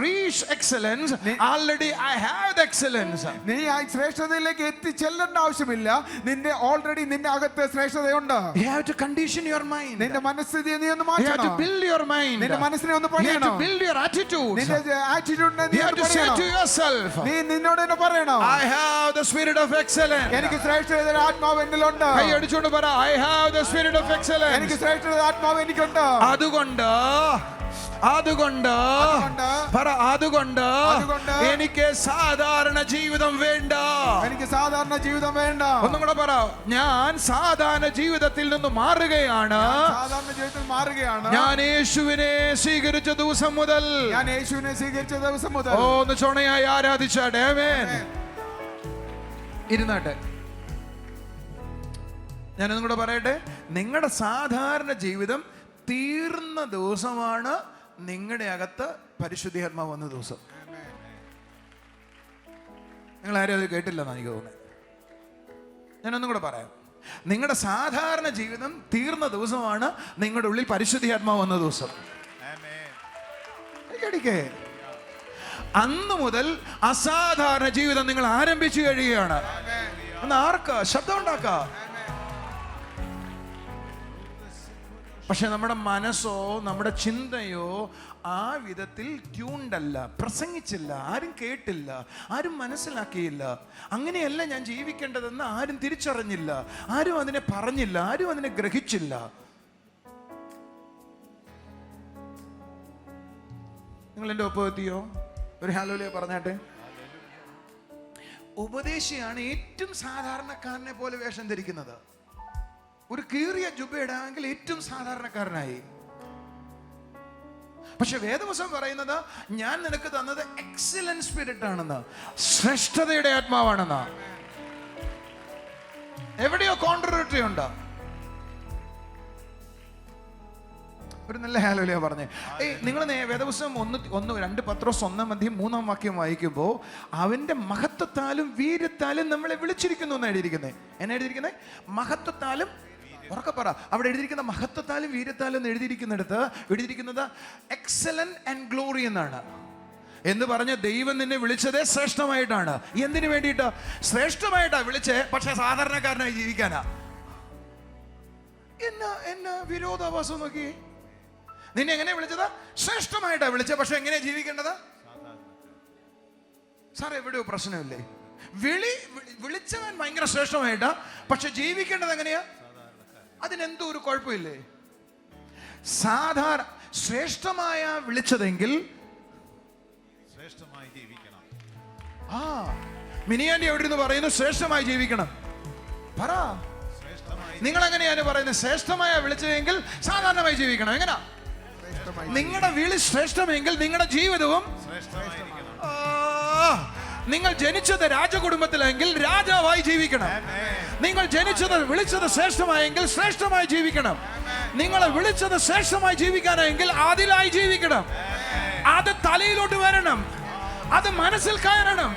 reach excellence. Already I have the excellence. നീ ആ ശ്രേഷ്ഠതയിലേക്ക് എത്തിച്ചെല്ലേണ്ട ആവശ്യമില്ല. നിന്റെ ഓൾറെഡി നിന്റെ അകത്ത് ശ്രേഷ്ഠതയുണ്ട്. You have to condition your mind. നിന്റെ മനസ്സിനെ നീ ഒന്ന് You have മാറ്റണം. to build your mind. നിന്റെ മനസ്സിനെ ഒന്ന് You have പണിയണം. to build your attitudes. നിന്റെ ആറ്റിറ്റ്യൂഡിനെ നീ You have to say പണിയണം. to yourself, നീ നിന്നോട് തന്നെ പറയണം, I have the spirit of excellence. എനിക്ക് ശ്രേഷ്ഠതയുടെ ആത്മാവ് എന്നിലുണ്ട്. കൈ അടിച്ചുകൊണ്ട് പറ, I have the spirit of excellence. എനിക്ക് ശ്രേഷ്ഠതയുടെ ആത്മാവ് എനിക്കുണ്ട്. അതുകൊണ്ട് എനിക്ക് സാധാരണ ജീവിതം വേണ്ട. എനിക്ക് സാധാരണ ജീവിതം വേണ്ട. ഒന്നും കൂടെ പറ, ഞാൻ സാധാരണ ജീവിതത്തിൽ നിന്ന് മാറുകയാണ്. സാധാരണ ജീവിതത്തിൽ മാറുകയാണ്. ഞാൻ യേശുവിനെ സ്വീകരിച്ച ദിവസം മുതൽ. ഞാൻ യേശുവിനെ സ്വീകരിച്ച ദിവസം മുതൽ. ഒന്ന് ചുണയായി ആരാധിച്ചാട്ടെ. ആമേൻ. ഇരുന്നാട്ടെ. ഞാനൊന്നും കൂടെ പറയട്ടെ, നിങ്ങളുടെ സാധാരണ ജീവിതം തീർന്ന ദിവസമാണ് നിങ്ങളുടെ അകത്ത് പരിശുദ്ധാത്മാവ് വന്ന ദിവസം. നിങ്ങൾ ആരും അത് കേട്ടില്ലെന്ന് എനിക്ക് തോന്നുന്നത്. ഞാനൊന്നും കൂടെ പറയാം, നിങ്ങളുടെ സാധാരണ ജീവിതം തീർന്ന ദിവസമാണ് നിങ്ങളുടെ ഉള്ളിൽ പരിശുദ്ധാത്മാവ് വന്ന ദിവസം. അന്ന് മുതൽ അസാധാരണ ജീവിതം നിങ്ങൾ ആരംഭിച്ചു കഴിയുകയാണ്. അന്ന് ആർക്കാ ശബ്ദം ഉണ്ടാക്കാം. പക്ഷെ നമ്മുടെ മനസ്സോ നമ്മുടെ ചിന്തയോ ആ വിധത്തിൽ ട്യൂൺഡല്ല, പ്രസംഗിച്ചില്ല, ആരും കേട്ടില്ല, ആരും മനസ്സിലാക്കിയില്ല. അങ്ങനെയല്ല ഞാൻ ജീവിക്കേണ്ടതെന്ന് ആരും തിരിച്ചറിഞ്ഞില്ല, ആരും അതിനെ പറഞ്ഞില്ല, ആരും അതിനെ ഗ്രഹിച്ചില്ല. നിങ്ങൾ എൻ്റെ ഒപ്പം എത്തിയോ? ഒരു ഹല്ലേലൂയ പറഞ്ഞാട്ടെ. ഉപദേശിയാണ് ഏറ്റവും സാധാരണക്കാരനെ പോലെ വേഷം ധരിക്കുന്നത്. ഒരു കീറിയ ജുബ ഇടാമെങ്കിൽ ഏറ്റവും സാധാരണക്കാരനായി. പക്ഷെ വേദപുസ്തകം പറയുന്നത് ഞാൻ നിനക്ക് തന്നത് എക്സലന്റ് സ്പിരിറ്റ് ആണെന്ന്, ശ്രേഷ്ഠതയുടെ ആത്മാവാണെന്ന്. എവിടെയോ കോൺട്രഡിക്ടറി ഉണ്ട്. ഒരു നല്ല ഹല്ലേലൂയ പറഞ്ഞേ. നിങ്ങൾ വേദപുസ്തകം 1-2 പത്രോസ് 1:3 വായിക്കുമ്പോൾ അവന്റെ മഹത്വത്താലും വീര്യത്താലും നമ്മളെ വിളിച്ചിരിക്കുന്നു എന്ന് എഴുതിയിരിക്കുന്നത്. എന്നാ എഴുതിയിരിക്കുന്നത്? മഹത്വത്താലും. ഉറക്കെ പറ. അവിടെ എഴുതിയിരിക്കുന്ന മഹത്വത്താലും വീര്യത്താലും എന്ന് എഴുതിയിരിക്കുന്നത് എക്സലന്റ് ആൻഡ് ഗ്ലോറി എന്നാണ്. എന്ന് പറഞ്ഞ ദൈവം നിന്നെ വിളിച്ചതേ ശ്രേഷ്ഠമായിട്ടാണ്. എന്തിനു വേണ്ടിയിട്ട്? ശ്രേഷ്ഠമായിട്ടാ വിളിച്ചേ, പക്ഷെ സാധാരണക്കാരനായി ജീവിക്കാനാ. എന്നാ വിരോധാഭാസം നോക്കി. നിന്നെ എങ്ങനെ വിളിച്ചത്? ശ്രേഷ്ഠമായിട്ടാ വിളിച്ചത്, പക്ഷെ എങ്ങനെയാ ജീവിക്കേണ്ടത്? സാർ എവിടെയോ പ്രശ്നമില്ലേ? വിളിച്ചവൻ ഭയങ്കര ശ്രേഷ്ഠമായിട്ടാ, പക്ഷെ ജീവിക്കേണ്ടത് എങ്ങനെയാ? അതിനെന്തോ ഒരു കുഴപ്പമില്ലേ? ശ്രേഷ്ഠമായ വിളിച്ചതെങ്കിൽ ശ്രേഷ്ഠമായി ജീവിക്കണം. മിനിയാണ്ടി എവിടെ നിന്ന് പറയുന്നു ശ്രേഷ്ഠമായി ജീവിക്കണം? പറ. നിങ്ങൾ എങ്ങനെയാണ് പറയുന്നത്? ശ്രേഷ്ഠമായ വിളിച്ചതെങ്കിൽ സാധാരണമായി ജീവിക്കണം. എങ്ങനാ? നിങ്ങളുടെ വിളി ശ്രേഷ്ഠമെങ്കിൽ നിങ്ങളുടെ ജീവിതവും നിങ്ങൾ ജനിച്ചത് രാജകുടുംബത്തിലെങ്കിൽ രാജാവായി ജീവിക്കണം. നിങ്ങൾ വിളിച്ചത് ശ്രേഷ്ഠമായെങ്കിൽ ശ്രേഷ്ഠമായി ജീവിക്കണം. നിങ്ങളെ വിളിച്ചത് ശ്രേഷ്ഠമായി ജീവിക്കാനെങ്കിൽ അതിലായി ജീവിക്കണം. അത് തലയിലോട്ട് വരണം, അത് മനസ്സിൽ കയറണം.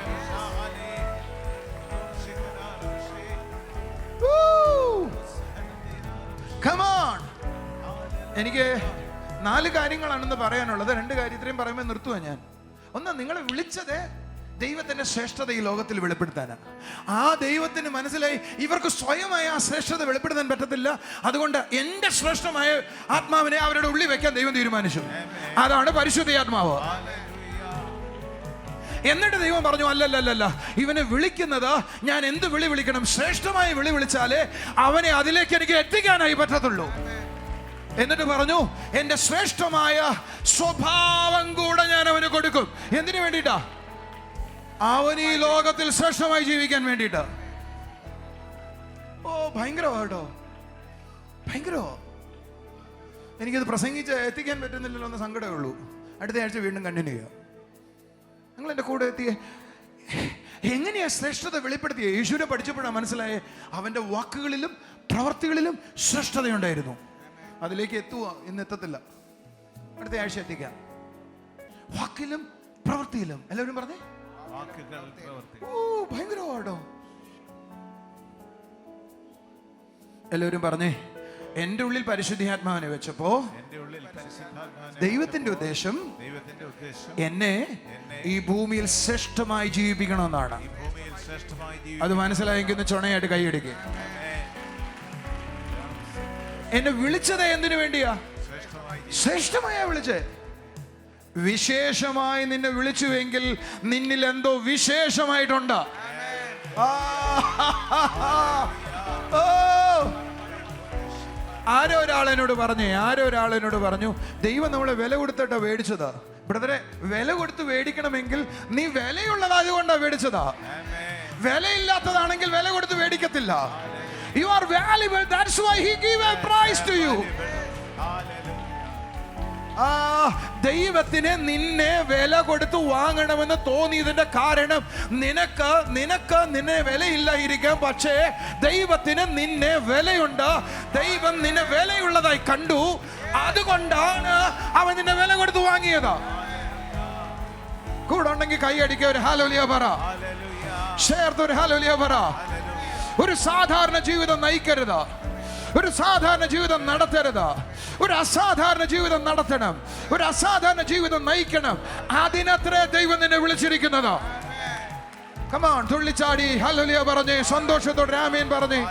Come on. എനിക്ക് 4 കാര്യങ്ങളാണെന്ന് പറയാനുള്ളത്. 2 കാര്യത്തിലും പറയുമ്പോൾ നിർത്തുവാ ഞാൻ. ഒന്ന്, നിങ്ങളെ വിളിച്ചത് ദൈവത്തിന്റെ ശ്രേഷ്ഠത ഈ ലോകത്തിൽ വെളിപ്പെടുത്താനാണ്. ആ ദൈവത്തിന് മനസ്സിലായി ഇവർക്ക് സ്വയമായ ആ ശ്രേഷ്ഠത വെളിപ്പെടുത്താൻ പറ്റത്തില്ല, അതുകൊണ്ട് എന്റെ ശ്രേഷ്ഠമായ ആത്മാവിനെ അവരുടെ ഉള്ളിൽ വെക്കാൻ ദൈവം തീരുമാനിച്ചു. അതാണ് പരിശുദ്ധ ആത്മാവ്. എന്നിട്ട് ദൈവം പറഞ്ഞു, അല്ലല്ല, ഇവനെ വിളിക്കുന്നത് ഞാൻ എന്ത് വിളിക്കണം? ശ്രേഷ്ഠമായ വിളിച്ചാലേ അവനെ അതിലേക്ക് എനിക്ക് എത്തിക്കാനായി പറ്റത്തുള്ളൂ. എന്നിട്ട് പറഞ്ഞു, എന്റെ ശ്രേഷ്ഠമായ സ്വഭാവം കൂടെ ഞാൻ അവന് കൊടുക്കും. എന്തിനു വേണ്ടിയിട്ടാ? അവൻ ഈ ലോകത്തിൽ ശ്രേഷ്ഠമായി ജീവിക്കാൻ വേണ്ടിയിട്ട്. ഭയങ്കരമാട്ടോ, ഭയങ്കരോ. എനിക്കത് പ്രസംഗിച്ച് എത്തിക്കാൻ പറ്റുന്നില്ലല്ലോ എന്ന് സങ്കടമേ ഉള്ളൂ. അടുത്ത ആഴ്ച വീണ്ടും കണ്ടിന്യൂ ചെയ്യാം. നിങ്ങൾ എൻ്റെ കൂടെ എത്തിയേ. എങ്ങനെയാ ശ്രേഷ്ഠത വെളിപ്പെടുത്തിയ? യേശുവിനെ പഠിച്ചപ്പോഴാണ് മനസ്സിലായേ അവന്റെ വാക്കുകളിലും പ്രവർത്തികളിലും ശ്രേഷ്ഠതയുണ്ടായിരുന്നു. അതിലേക്ക് എത്തുക, ഇന്ന് എത്തത്തില്ല, അടുത്ത ആഴ്ച എത്തിക്കാം. വാക്കിലും പ്രവൃത്തിയിലും. എല്ലാവരും പറഞ്ഞേ, ഭയങ്കരമാട്ടോ. എല്ലാവരും പറഞ്ഞേ, എന്റെ ഉള്ളിൽ പരിശുദ്ധാത്മാവിനെ വെച്ചപ്പോ ദൈവത്തിന്റെ ഉദ്ദേശം എന്നെ ഈ ഭൂമിയിൽ ശ്രേഷ്ഠമായി ജീവിപ്പിക്കണമെന്നാണ്. അത് മനസ്സിലായെങ്കിൽ ചുണയായിട്ട് കൈയടിക്കുക. എന്നെ വിളിച്ചത് എന്തിനു വേണ്ടിയാ? ശ്രേഷ്ഠമായാ വിളിച്ചേ. വിശേഷമായി നിന്നെ വിളിച്ചുവെങ്കിൽ നിന്നിൽ എന്തോ വിശേഷമായിട്ടുണ്ട്. ആരോ ഒരാൾ എന്നോട് പറഞ്ഞു, ദൈവം നമ്മളെ വില കൊടുത്തിട്ടാ മേടിച്ചതാ. ബ്രദറെ, വില കൊടുത്ത് മേടിക്കണമെങ്കിൽ നീ വിലയുള്ളതായതുകൊണ്ടാ മേടിച്ചതാ. വിലയില്ലാത്തതാണെങ്കിൽ വില കൊടുത്ത് മേടിക്കത്തില്ല. You are valuable, that's why he gave a price to you. ദൈവത്തിന് നിന്നെ വില കൊടുത്ത് വാങ്ങണമെന്ന് തോന്നിയതിന്റെ കാരണം നിന്നെ വിലയില്ലായിരിക്കാം, പക്ഷേ ദൈവത്തിന് നിന്നെ വിലയുണ്ട്. ദൈവം നിന്നെ വിലയുള്ളതായി കണ്ടു, അതുകൊണ്ടാണ് അവൻ നിന്നെ വില കൊടുത്ത് വാങ്ങിയത്. കൂടെ ഉണ്ടെങ്കിൽ കൈ അടിക്കുക, ഒരു ഹല്ലേലൂയ പറ. ചേർത്തൊരു ഹല്ലേലൂയ പറ. ഒരു സാധാരണ ജീവിതം നയിക്കരുത്, ഒരു സാധാരണ ജീവിതം നടത്തരുത്, ഒരു അസാധാരണ ജീവിതം നടത്തണം, ഒരു അസാധാരണ ജീവിതം നയിക്കണം. അതിനത്രേ ദൈവം നിന്നെ വിളിച്ചിരിക്കുന്നത്. Come on, തുള്ളിച്ചാടി ഹല്ലേലൂയ പറഞ്ഞേ, സന്തോഷത്തോടെ ആമേൻ പറഞ്ഞേ.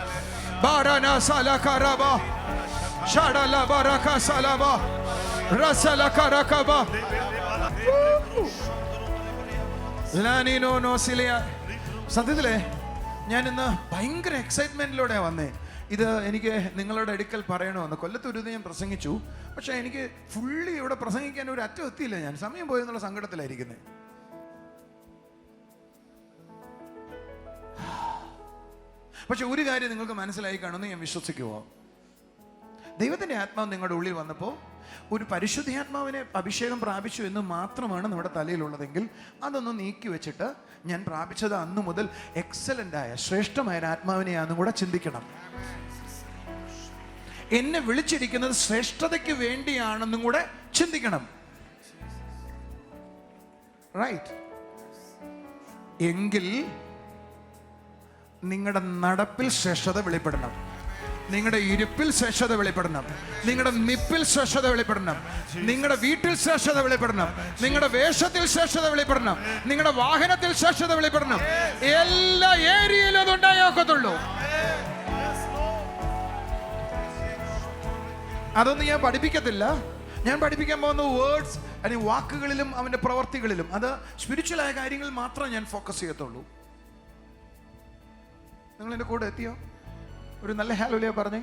ബാരാന സലകറബ ഷഡല ബറക സലബ റസല കറകബ ലാനിനോ നോസിലിയ. സത്യത്തിലേ ഞാൻ ഇന്ന് ഭയങ്കര എക്സൈറ്റ്മെന്റിലൂടെ വന്നേ. ഇത് എനിക്ക് നിങ്ങളുടെ അടുക്കൽ പറയണമെന്ന്. കൊല്ലത്തൊരു ഞാൻ പ്രസംഗിച്ചു, പക്ഷെ എനിക്ക് ഫുള്ളി ഇവിടെ പ്രസംഗിക്കാൻ ഒരു അറ്റം എത്തിയില്ല. ഞാൻ സമയം പോയെന്നുള്ള സങ്കടത്തിലായിരിക്കുന്നത്. പക്ഷെ ഒരു കാര്യം നിങ്ങൾക്ക് മനസ്സിലായി കാണുമെന്ന് ഞാൻ വിശ്വസിക്കുമോ? ദൈവത്തിൻ്റെ ആത്മാവ് നിങ്ങളുടെ ഉള്ളിൽ വന്നപ്പോൾ ഒരു പരിശുദ്ധാത്മാവിനെ അഭിഷേകം പ്രാപിച്ചു എന്ന് മാത്രമാണ് നമ്മുടെ തലയിലുള്ളതെങ്കിൽ അതൊന്ന് നീക്കി വെച്ചിട്ട് ഞാൻ പ്രാപിച്ചത് അന്നു മുതൽ എക്സലൻ്റായ ശ്രേഷ്ഠമായ ഒരു ആത്മാവിനെയാണെന്നും കൂടെ ചിന്തിക്കണം. എന്നെ വിളിച്ചിരിക്കുന്നത് ശ്രേഷ്ഠതയ്ക്ക് വേണ്ടിയാണെന്നും കൂടെ ചിന്തിക്കണം. റൈറ്റ്? എങ്കിൽ നിങ്ങളുടെ നടപ്പിൽ ശ്രേഷ്ഠത വെളിപ്പെടണം, നിങ്ങളുടെ ഇരിപ്പിൽ ശ്രേഷ്ഠത വെളിപ്പെടണം, നിങ്ങളുടെ നിപ്പിൽ ശ്രേഷ്ഠത വെളിപ്പെടണം, നിങ്ങളുടെ വീട്ടിൽ ശ്രേഷ്ഠത വെളിപ്പെടണം, നിങ്ങളുടെ വേഷത്തിൽ ശ്രേഷ്ഠത വെളിപ്പെടണം, നിങ്ങളുടെ വാഹനത്തിൽ ശ്രേഷ്ഠത വെളിപ്പെടണം. എല്ലാ ഏരിയയിലും അത് ഉണ്ടായേക്കത്തുള്ളൂ. അതൊന്നും ഞാൻ പഠിപ്പിക്കത്തില്ല. ഞാൻ പഠിപ്പിക്കാൻ പോകുന്ന വേർഡ്സ് അല്ലെങ്കിൽ വാക്കുകളിലും അവൻ്റെ പ്രവർത്തികളിലും, അത് സ്പിരിച്വലായ കാര്യങ്ങളിൽ മാത്രമേ ഞാൻ ഫോക്കസ് ചെയ്യത്തുള്ളൂ. നിങ്ങൾ എൻ്റെ കൂടെ എത്തിയോ? ഒരു നല്ല ഹല്ലേലൂയ പറഞ്ഞേ.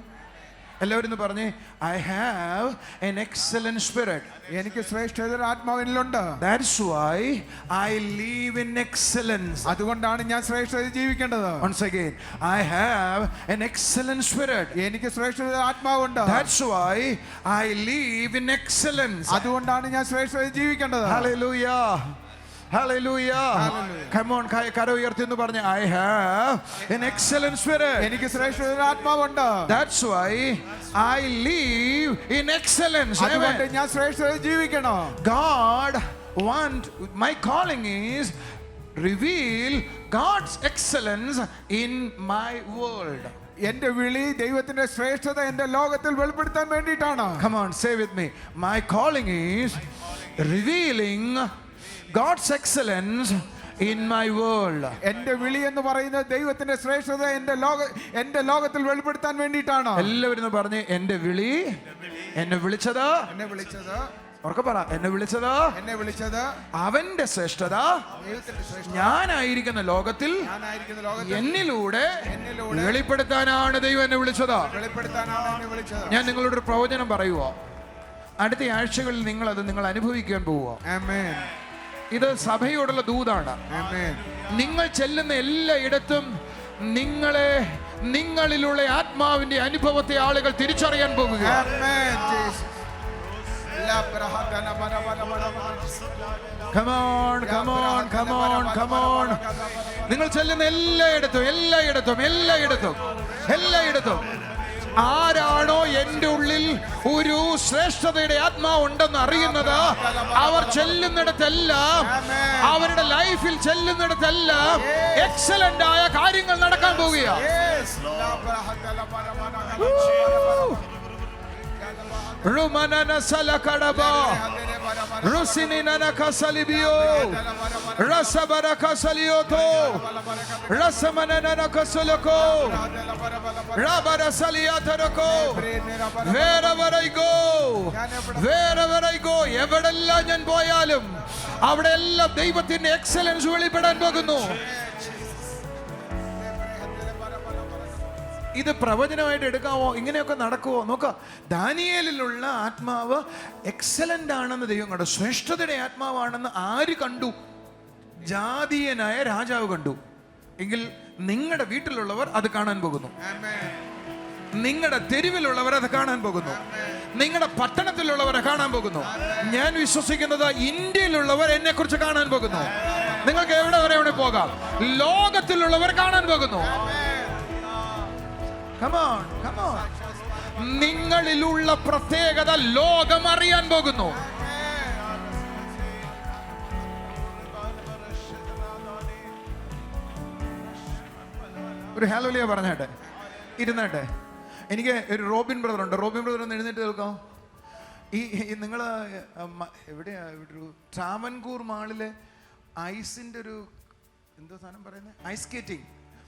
എല്ലാവരും ഒന്ന് പറഞ്ഞേ, I have an excellent spirit. എനിക്ക് ശ്രേഷ്ഠത ആത്മാവിനുണ്ട്. That's why I live in excellence. അതുകൊണ്ടാണ് ഞാൻ ശ്രേഷ്ഠത ജീവിക്കേണ്ടത്. Once again, I have an excellent spirit. എനിക്ക് ശ്രേഷ്ഠത ആത്മാവുണ്ട്. That's why I live in excellence. അതുകൊണ്ടാണ് ഞാൻ ശ്രേഷ്ഠത ജീവിക്കേണ്ടത്. Hallelujah. Hallelujah. Come on, കര ഉയർത്തി എന്ന് പറഞ്ഞ്, I have an excellent spirit. എനിക്ക് ശ്രേഷ്ഠത ആത്മാവുണ്ട്. That's why I live in excellence. അതുകൊണ്ട് ഞാൻ ശ്രേഷ്ഠത ജീവിക്കണം. God my calling is reveal God's excellence in my world. എന്റെ വിളി ദൈവത്തിന്റെ ശ്രേഷ്ഠത എന്റെ ലോകത്തിൽ വെളിപ്പെടുത്താൻ വേണ്ടിയിട്ടാണ്. Come on, say with me. My calling is revealing God's excellence in my world. എന്റെ വിളി എന്ന് പറയുന്നത് ദൈവത്തിന്റെ ശ്രേഷ്ഠത എന്റെ ലോകത്തിൽ വെളിപ്പെടുത്താൻ വേണ്ടിയിട്ടാണ്. എല്ലാവരും പറഞ്ഞേ, എന്റെ വിളി, എന്നെ വിളിച്ചത് ഉറക്കെ പറ, എന്നെ വിളിച്ചത് അവന്റെ ശ്രേഷ്ഠത ഞാനായിരിക്കുന്ന ലോകത്തിൽ എന്നിലൂടെ വെളിപ്പെടുത്താനാണ് ദൈവം എന്നെ വിളിച്ചത്. ഞാൻ നിങ്ങളോടൊരു പ്രവചനം പറയുവോ? അടുത്ത ആഴ്ചകളിൽ നിങ്ങൾ അനുഭവിക്കാൻ പോവുക. ഇത് സഭയോടുള്ള ദൂതാണ്. നിങ്ങൾ ചെല്ലുന്ന എല്ലായിടത്തും നിങ്ങളിലുള്ള ആത്മാവിന്റെ അനുഭവത്തെ ആളുകൾ തിരിച്ചറിയാൻ പോകുക. Come on, come on, come on, come on. നിങ്ങൾ ചെല്ലുന്ന എല്ലായിടത്തും ആരാണോ എൻ്റെ ഉള്ളിൽ ഒരു ശ്രേഷ്ഠതയുടെ ആത്മാവ് ഉണ്ടെന്ന് അറിയുന്നത്, അവർ ചെല്ലുന്നിടത്തെല്ലാം, അവരുടെ ലൈഫിൽ ചെല്ലുന്നിടത്തെല്ലാം എക്സലന്റ് ആയ കാര്യങ്ങൾ നടക്കാൻ പോവുകയാണ്. Rumanana salakadaba Rusinina kasalibio Rasabara kasalioto Rasamanana kasaloko Rabara saliatarako. Wherever I go എവിടെല്ലാം ഞാൻ പോയാലും അവിടെയെല്ലാം ദൈവത്തിന്റെ എക്സലൻസ് വെളിപ്പെടാൻ പോകുന്നു. ഇത് പ്രവചനമായിട്ട് എടുക്കാമോ? ഇങ്ങനെയൊക്കെ നടക്കുമോ? നോക്ക, ദാനിയേലിലുള്ള ആത്മാവ് എക്സലന്റ് ആണെന്ന് ദൈവം കണ്ടു. ശ്രേഷ്ഠതയുടെ ആത്മാവാണെന്ന് ആര് കണ്ടു? ജാതീയനായ രാജാവ് കണ്ടു. എങ്കിൽ നിങ്ങളുടെ വീട്ടിലുള്ളവർ അത് കാണാൻ പോകുന്നു, നിങ്ങളുടെ തെരുവിലുള്ളവർ അത് കാണാൻ പോകുന്നു, നിങ്ങളുടെ പട്ടണത്തിലുള്ളവരെ കാണാൻ പോകുന്നു. ഞാൻ വിശ്വസിക്കുന്നത് ഇന്ത്യയിലുള്ളവർ എന്നെ കുറിച്ച് കാണാൻ പോകുന്നു. നിങ്ങൾക്ക് എവിടെ വരെ പോകാം, ലോകത്തിലുള്ളവർ കാണാൻ പോകുന്നു. Come on, come on. നിങ്ങളിലുള്ള പ്രത്യേകത ലോകം അറിയാൻ പോകുന്നു. ഒരു ഹല്ലേലൂയ പറഞ്ഞേട്ടെ, ഇരുന്നേട്ടെ. എനിക്ക് ഒരു റോബിൻ ബ്രദർ ഉണ്ട്. റോബിൻ ബ്രദർ ഒന്ന് എഴുന്നേറ്റ് കേൾക്കാം. നിങ്ങൾ എവിടെയാ? ഒരു ട്രാവൻകൂർ മാളിലെ ഐസിന്റെ ഒരു എന്തോ സാധനം പറയുന്നത്, ഐസ് സ്കേറ്റിംഗ്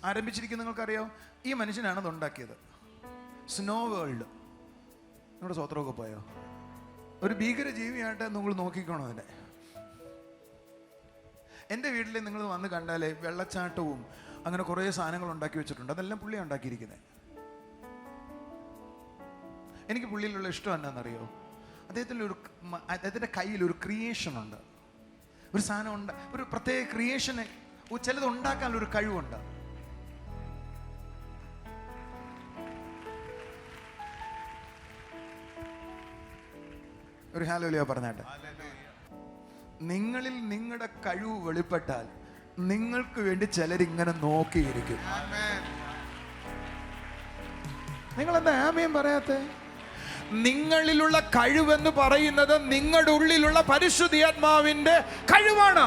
ആരംഭിച്ചിരിക്കുന്നത് നിങ്ങൾക്കറിയാം. ഈ മനുഷ്യനാണ് അത് ഉണ്ടാക്കിയത്. Snow world. നിങ്ങളുടെ സ്വത്രമൊക്കെ പോയോ? ഒരു ഭീകര ജീവിയായിട്ട് നിങ്ങൾ നോക്കിക്കോണം അതിനെ. എൻ്റെ വീട്ടിൽ നിങ്ങൾ വന്ന് കണ്ടാലേ വെള്ളച്ചാട്ടവും അങ്ങനെ കുറേ സാധനങ്ങൾ ഉണ്ടാക്കി വെച്ചിട്ടുണ്ട്. അതെല്ലാം പുള്ളിയാണ് ഉണ്ടാക്കിയിരിക്കുന്നത്. എനിക്ക് പുള്ളിയിലുള്ള ഇഷ്ടം എന്നാണെന്നറിയോ? അദ്ദേഹത്തിൻ്റെ കയ്യിൽ ഒരു ക്രിയേഷൻ ഉണ്ട്, ഒരു സാധനം ഉണ്ട്, ഒരു പ്രത്യേക ക്രിയേഷന് ചിലത് ഉണ്ടാക്കാനുള്ളൊരു കഴിവുണ്ട്. ഒരു ഹല്ലേലൂയ പറഞ്ഞാട്ടെ. നിങ്ങളിൽ നിങ്ങളുടെ കഴിവ് വെളിപ്പെട്ടാൽ നിങ്ങൾക്ക് വേണ്ടി ചിലരിങ്ങനെ നോക്കിയിരിക്കും. നിങ്ങളെന്താ ആമേൻ പറയാത്തെ? നിങ്ങളിലുള്ള കഴിവെന്ന് പറയുന്നത് നിങ്ങളുടെ ഉള്ളിലുള്ള പരിശുദ്ധാത്മാവിന്റെ കഴിവാണ്.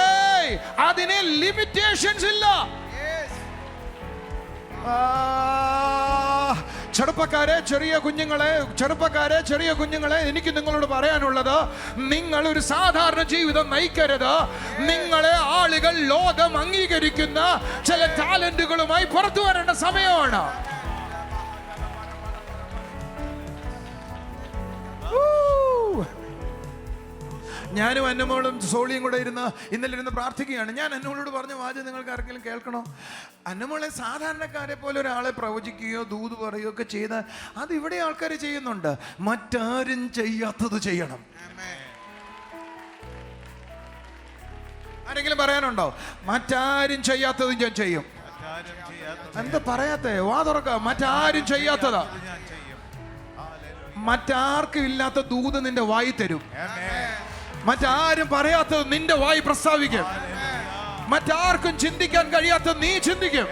ഏയ്, അതിന് ലിമിറ്റേഷൻസ് ഇല്ല. ചെറുപ്പക്കാരെ, ചെറിയ കുഞ്ഞുങ്ങളെ, എനിക്ക് നിങ്ങളോട് പറയാനുള്ളത്, നിങ്ങൾ ഒരു സാധാരണ ജീവിതം നയിക്കരുത്. നിങ്ങളെ ആളുകൾ ലോകം അംഗീകരിക്കുന്ന ചില ടാലന്റുകളുമായി പുറത്തു വരേണ്ട സമയമാണ്. ഞാനും അന്നമോളും സോളിയും കൂടെ ഇന്നലെ ഇരുന്ന് പ്രാർത്ഥിക്കുകയാണ്. ഞാൻ അന്നമോളോട് പറഞ്ഞ വാചകം നിങ്ങൾക്ക് ആർക്കെങ്കിലും കേൾക്കണോ? അന്നമോളെ സാധാരണക്കാരെ പോലെ ഒരാളെ പ്രവചിക്കുകയോ ദൂത് പറയുകയോ ഒക്കെ ചെയ്താൽ അത് ഇവിടെ ആൾക്കാർ ചെയ്യുന്നുണ്ട്. മറ്റാരും ചെയ്യാത്തത് ചെയ്യണം. ആരെങ്കിലും പറയാനുണ്ടോ? മറ്റാരും ചെയ്യാത്തത് ഞാൻ ചെയ്യും. എന്താ പറയാത്തെ? വാ തുറക്ക. മറ്റാരും ചെയ്യാത്തതാ. മറ്റാർക്കും ഇല്ലാത്ത ദൂത് നിന്റെ വായി തരും. മറ്റാരും പറയാത്തത് നിന്റെ വായി പ്രസ്താവിക്കും. മറ്റാർക്കും ചിന്തിക്കാൻ കഴിയാത്തത് നീ ചിന്തിക്കും.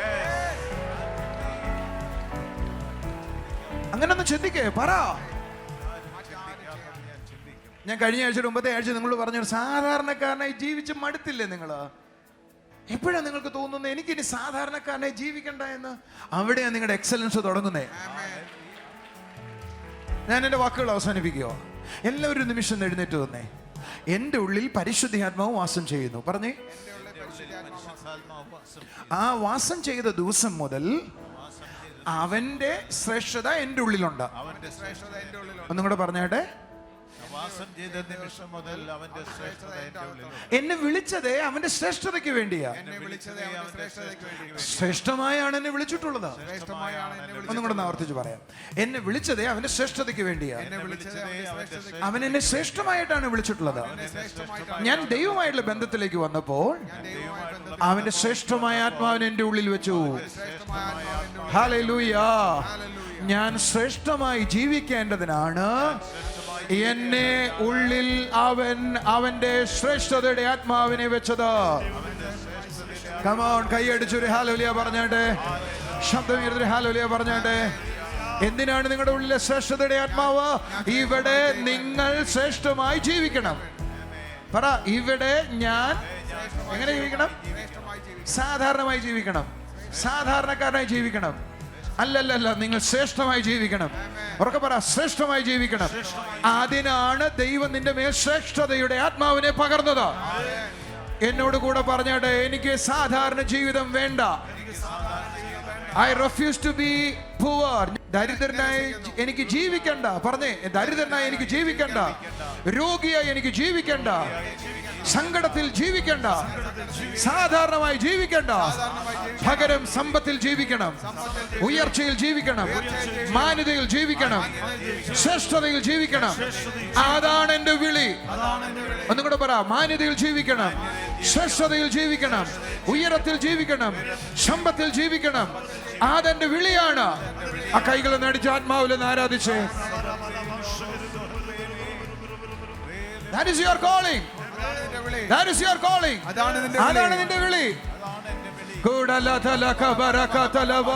അങ്ങനൊന്ന് ചിന്തിക്കേ, പറ. ഞാൻ കഴിഞ്ഞ ആഴ്ച മുമ്പത്തെ ആഴ്ച നിങ്ങളോട് പറഞ്ഞു, സാധാരണക്കാരനായി ജീവിച്ച് മടുത്തില്ലേ നിങ്ങള്? എപ്പോഴാണ് നിങ്ങൾക്ക് തോന്നുന്നത് എനിക്കിനി സാധാരണക്കാരനായി ജീവിക്കണ്ട എന്ന്? അവിടെയാണ് നിങ്ങളുടെ എക്സലൻസ് തുടങ്ങുന്നേ. ഞാൻ എൻ്റെ വാക്കുകൾ അവസാനിപ്പിക്കുക. എല്ലാവരും നിമിഷം എഴുന്നേറ്റ് തന്നെ. എൻ്റെ ഉള്ളിൽ പരിശുദ്ധാത്മാവ് വാസം ചെയ്യുന്നു. പറഞ്ഞേ, ആ വാസം ചെയ്ത ദിവസം മുതൽ അവന്റെ ശ്രേഷ്ഠത എൻ്റെ ഉള്ളിലുണ്ട്. ഒന്നും കൂടെ പറഞ്ഞേട്ടെ. എന്നെ വിളിച്ചത് അവന്റെ ശ്രേഷ്ഠതയ്ക്ക് വേണ്ടിയാ. ശ്രേഷ്ഠമായാണ് എന്നെ വിളിച്ചിട്ടുള്ളത്. ഒന്നും കൂടെ ആവർത്തിച്ച് പറയാം. എന്നെ വിളിച്ചത് അവന്റെ ശ്രേഷ്ഠതയ്ക്ക് വേണ്ടിയാ. അവൻ എന്നെ ശ്രേഷ്ഠമായിട്ടാണ് വിളിച്ചിട്ടുള്ളത്. ഞാൻ ദൈവമായിട്ടുള്ള ബന്ധത്തിലേക്ക് വന്നപ്പോൾ അവന്റെ ശ്രേഷ്ഠമായ ആത്മാവിനെ എൻ്റെ ഉള്ളിൽ വെച്ചു. ഹല്ലേലൂയ. ഞാൻ ശ്രേഷ്ഠമായി ജീവിക്കേണ്ടതിനാണ് എന്നെ ഉള്ളിൽ അവന്റെ ശ്രേഷ്ഠതയുടെ ആത്മാവിനെ വെച്ചത്. കമോൺ, കൈയടിച്ചൊരു ഹല്ലേലൂയ പറഞ്ഞാട്ടെ. ശബ്ദമേറിയൊരു ഹല്ലേലൂയ പറഞ്ഞാട്ടെ. എന്തിനാണ് നിങ്ങളുടെ ഉള്ളിലെ ശ്രേഷ്ഠതയുടെ ആത്മാവ്? ഇവിടെ നിങ്ങൾ ശ്രേഷ്ഠമായി ജീവിക്കണം. പറ, ഇവിടെ ഞാൻ എങ്ങനെ ജീവിക്കണം? സാധാരണമായി ജീവിക്കണം. സാധാരണക്കാരനായി ജീവിക്കണം. അല്ലല്ല, നിങ്ങൾ ശ്രേഷ്ഠമായി ജീവിക്കണം. ഉറക്കെ പറ, ശ്രേഷ്ഠമായി ജീവിക്കണം. അതിനാണ് ദൈവം നിന്റെ മേൽ ശ്രേഷ്ഠതയുടെ ആത്മാവിനെ പകർന്നത്. എന്നോട് കൂടെ പറഞ്ഞാട്ടെ, എനിക്ക് സാധാരണ ജീവിതം വേണ്ട. I refuse to be poor. ദരിദ്രനായി എനിക്ക് ജീവിക്കണ്ട. പറഞ്ഞേ, ദരിദ്രനായി എനിക്ക് ജീവിക്കണ്ട. രോഗിയായി എനിക്ക് ജീവിക്കണ്ട. സങ്കടത്തിൽ ജീവിക്കണ്ട. സാധാരണമായി ജീവിക്കണ്ട. പകരം സമ്പത്തിൽ ജീവിക്കണം. ഉയർച്ചയിൽ ജീവിക്കണം. മാന്യതയിൽ ജീവിക്കണം. ശ്രേഷ്ഠതയിൽ ജീവിക്കണം. അതാണ് എൻ്റെ വിളി. ഒന്നും കൂടെ പറ, മാന്യതയിൽ ജീവിക്കണം. ശ്രേഷ്ഠതയിൽ ജീവിക്കണം. ഉയരത്തിൽ ജീവിക്കണം. സമ്പത്തിൽ ജീവിക്കണം. അതെന്റെ വിളിയാണ്. ആ കൈകളെ നടിച്ച് ആത്മാവിലെന്ന് ആരാധിച്ചേ. That is your calling. That is your calling. അതാണ് നിന്റെ വിളി. കുടലതലക ബരകതലവ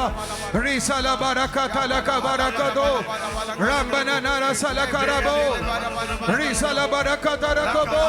റിസലബരകതലക ബരകദോ റംബനനരസലകരബോ റിസലബരകതരകബോ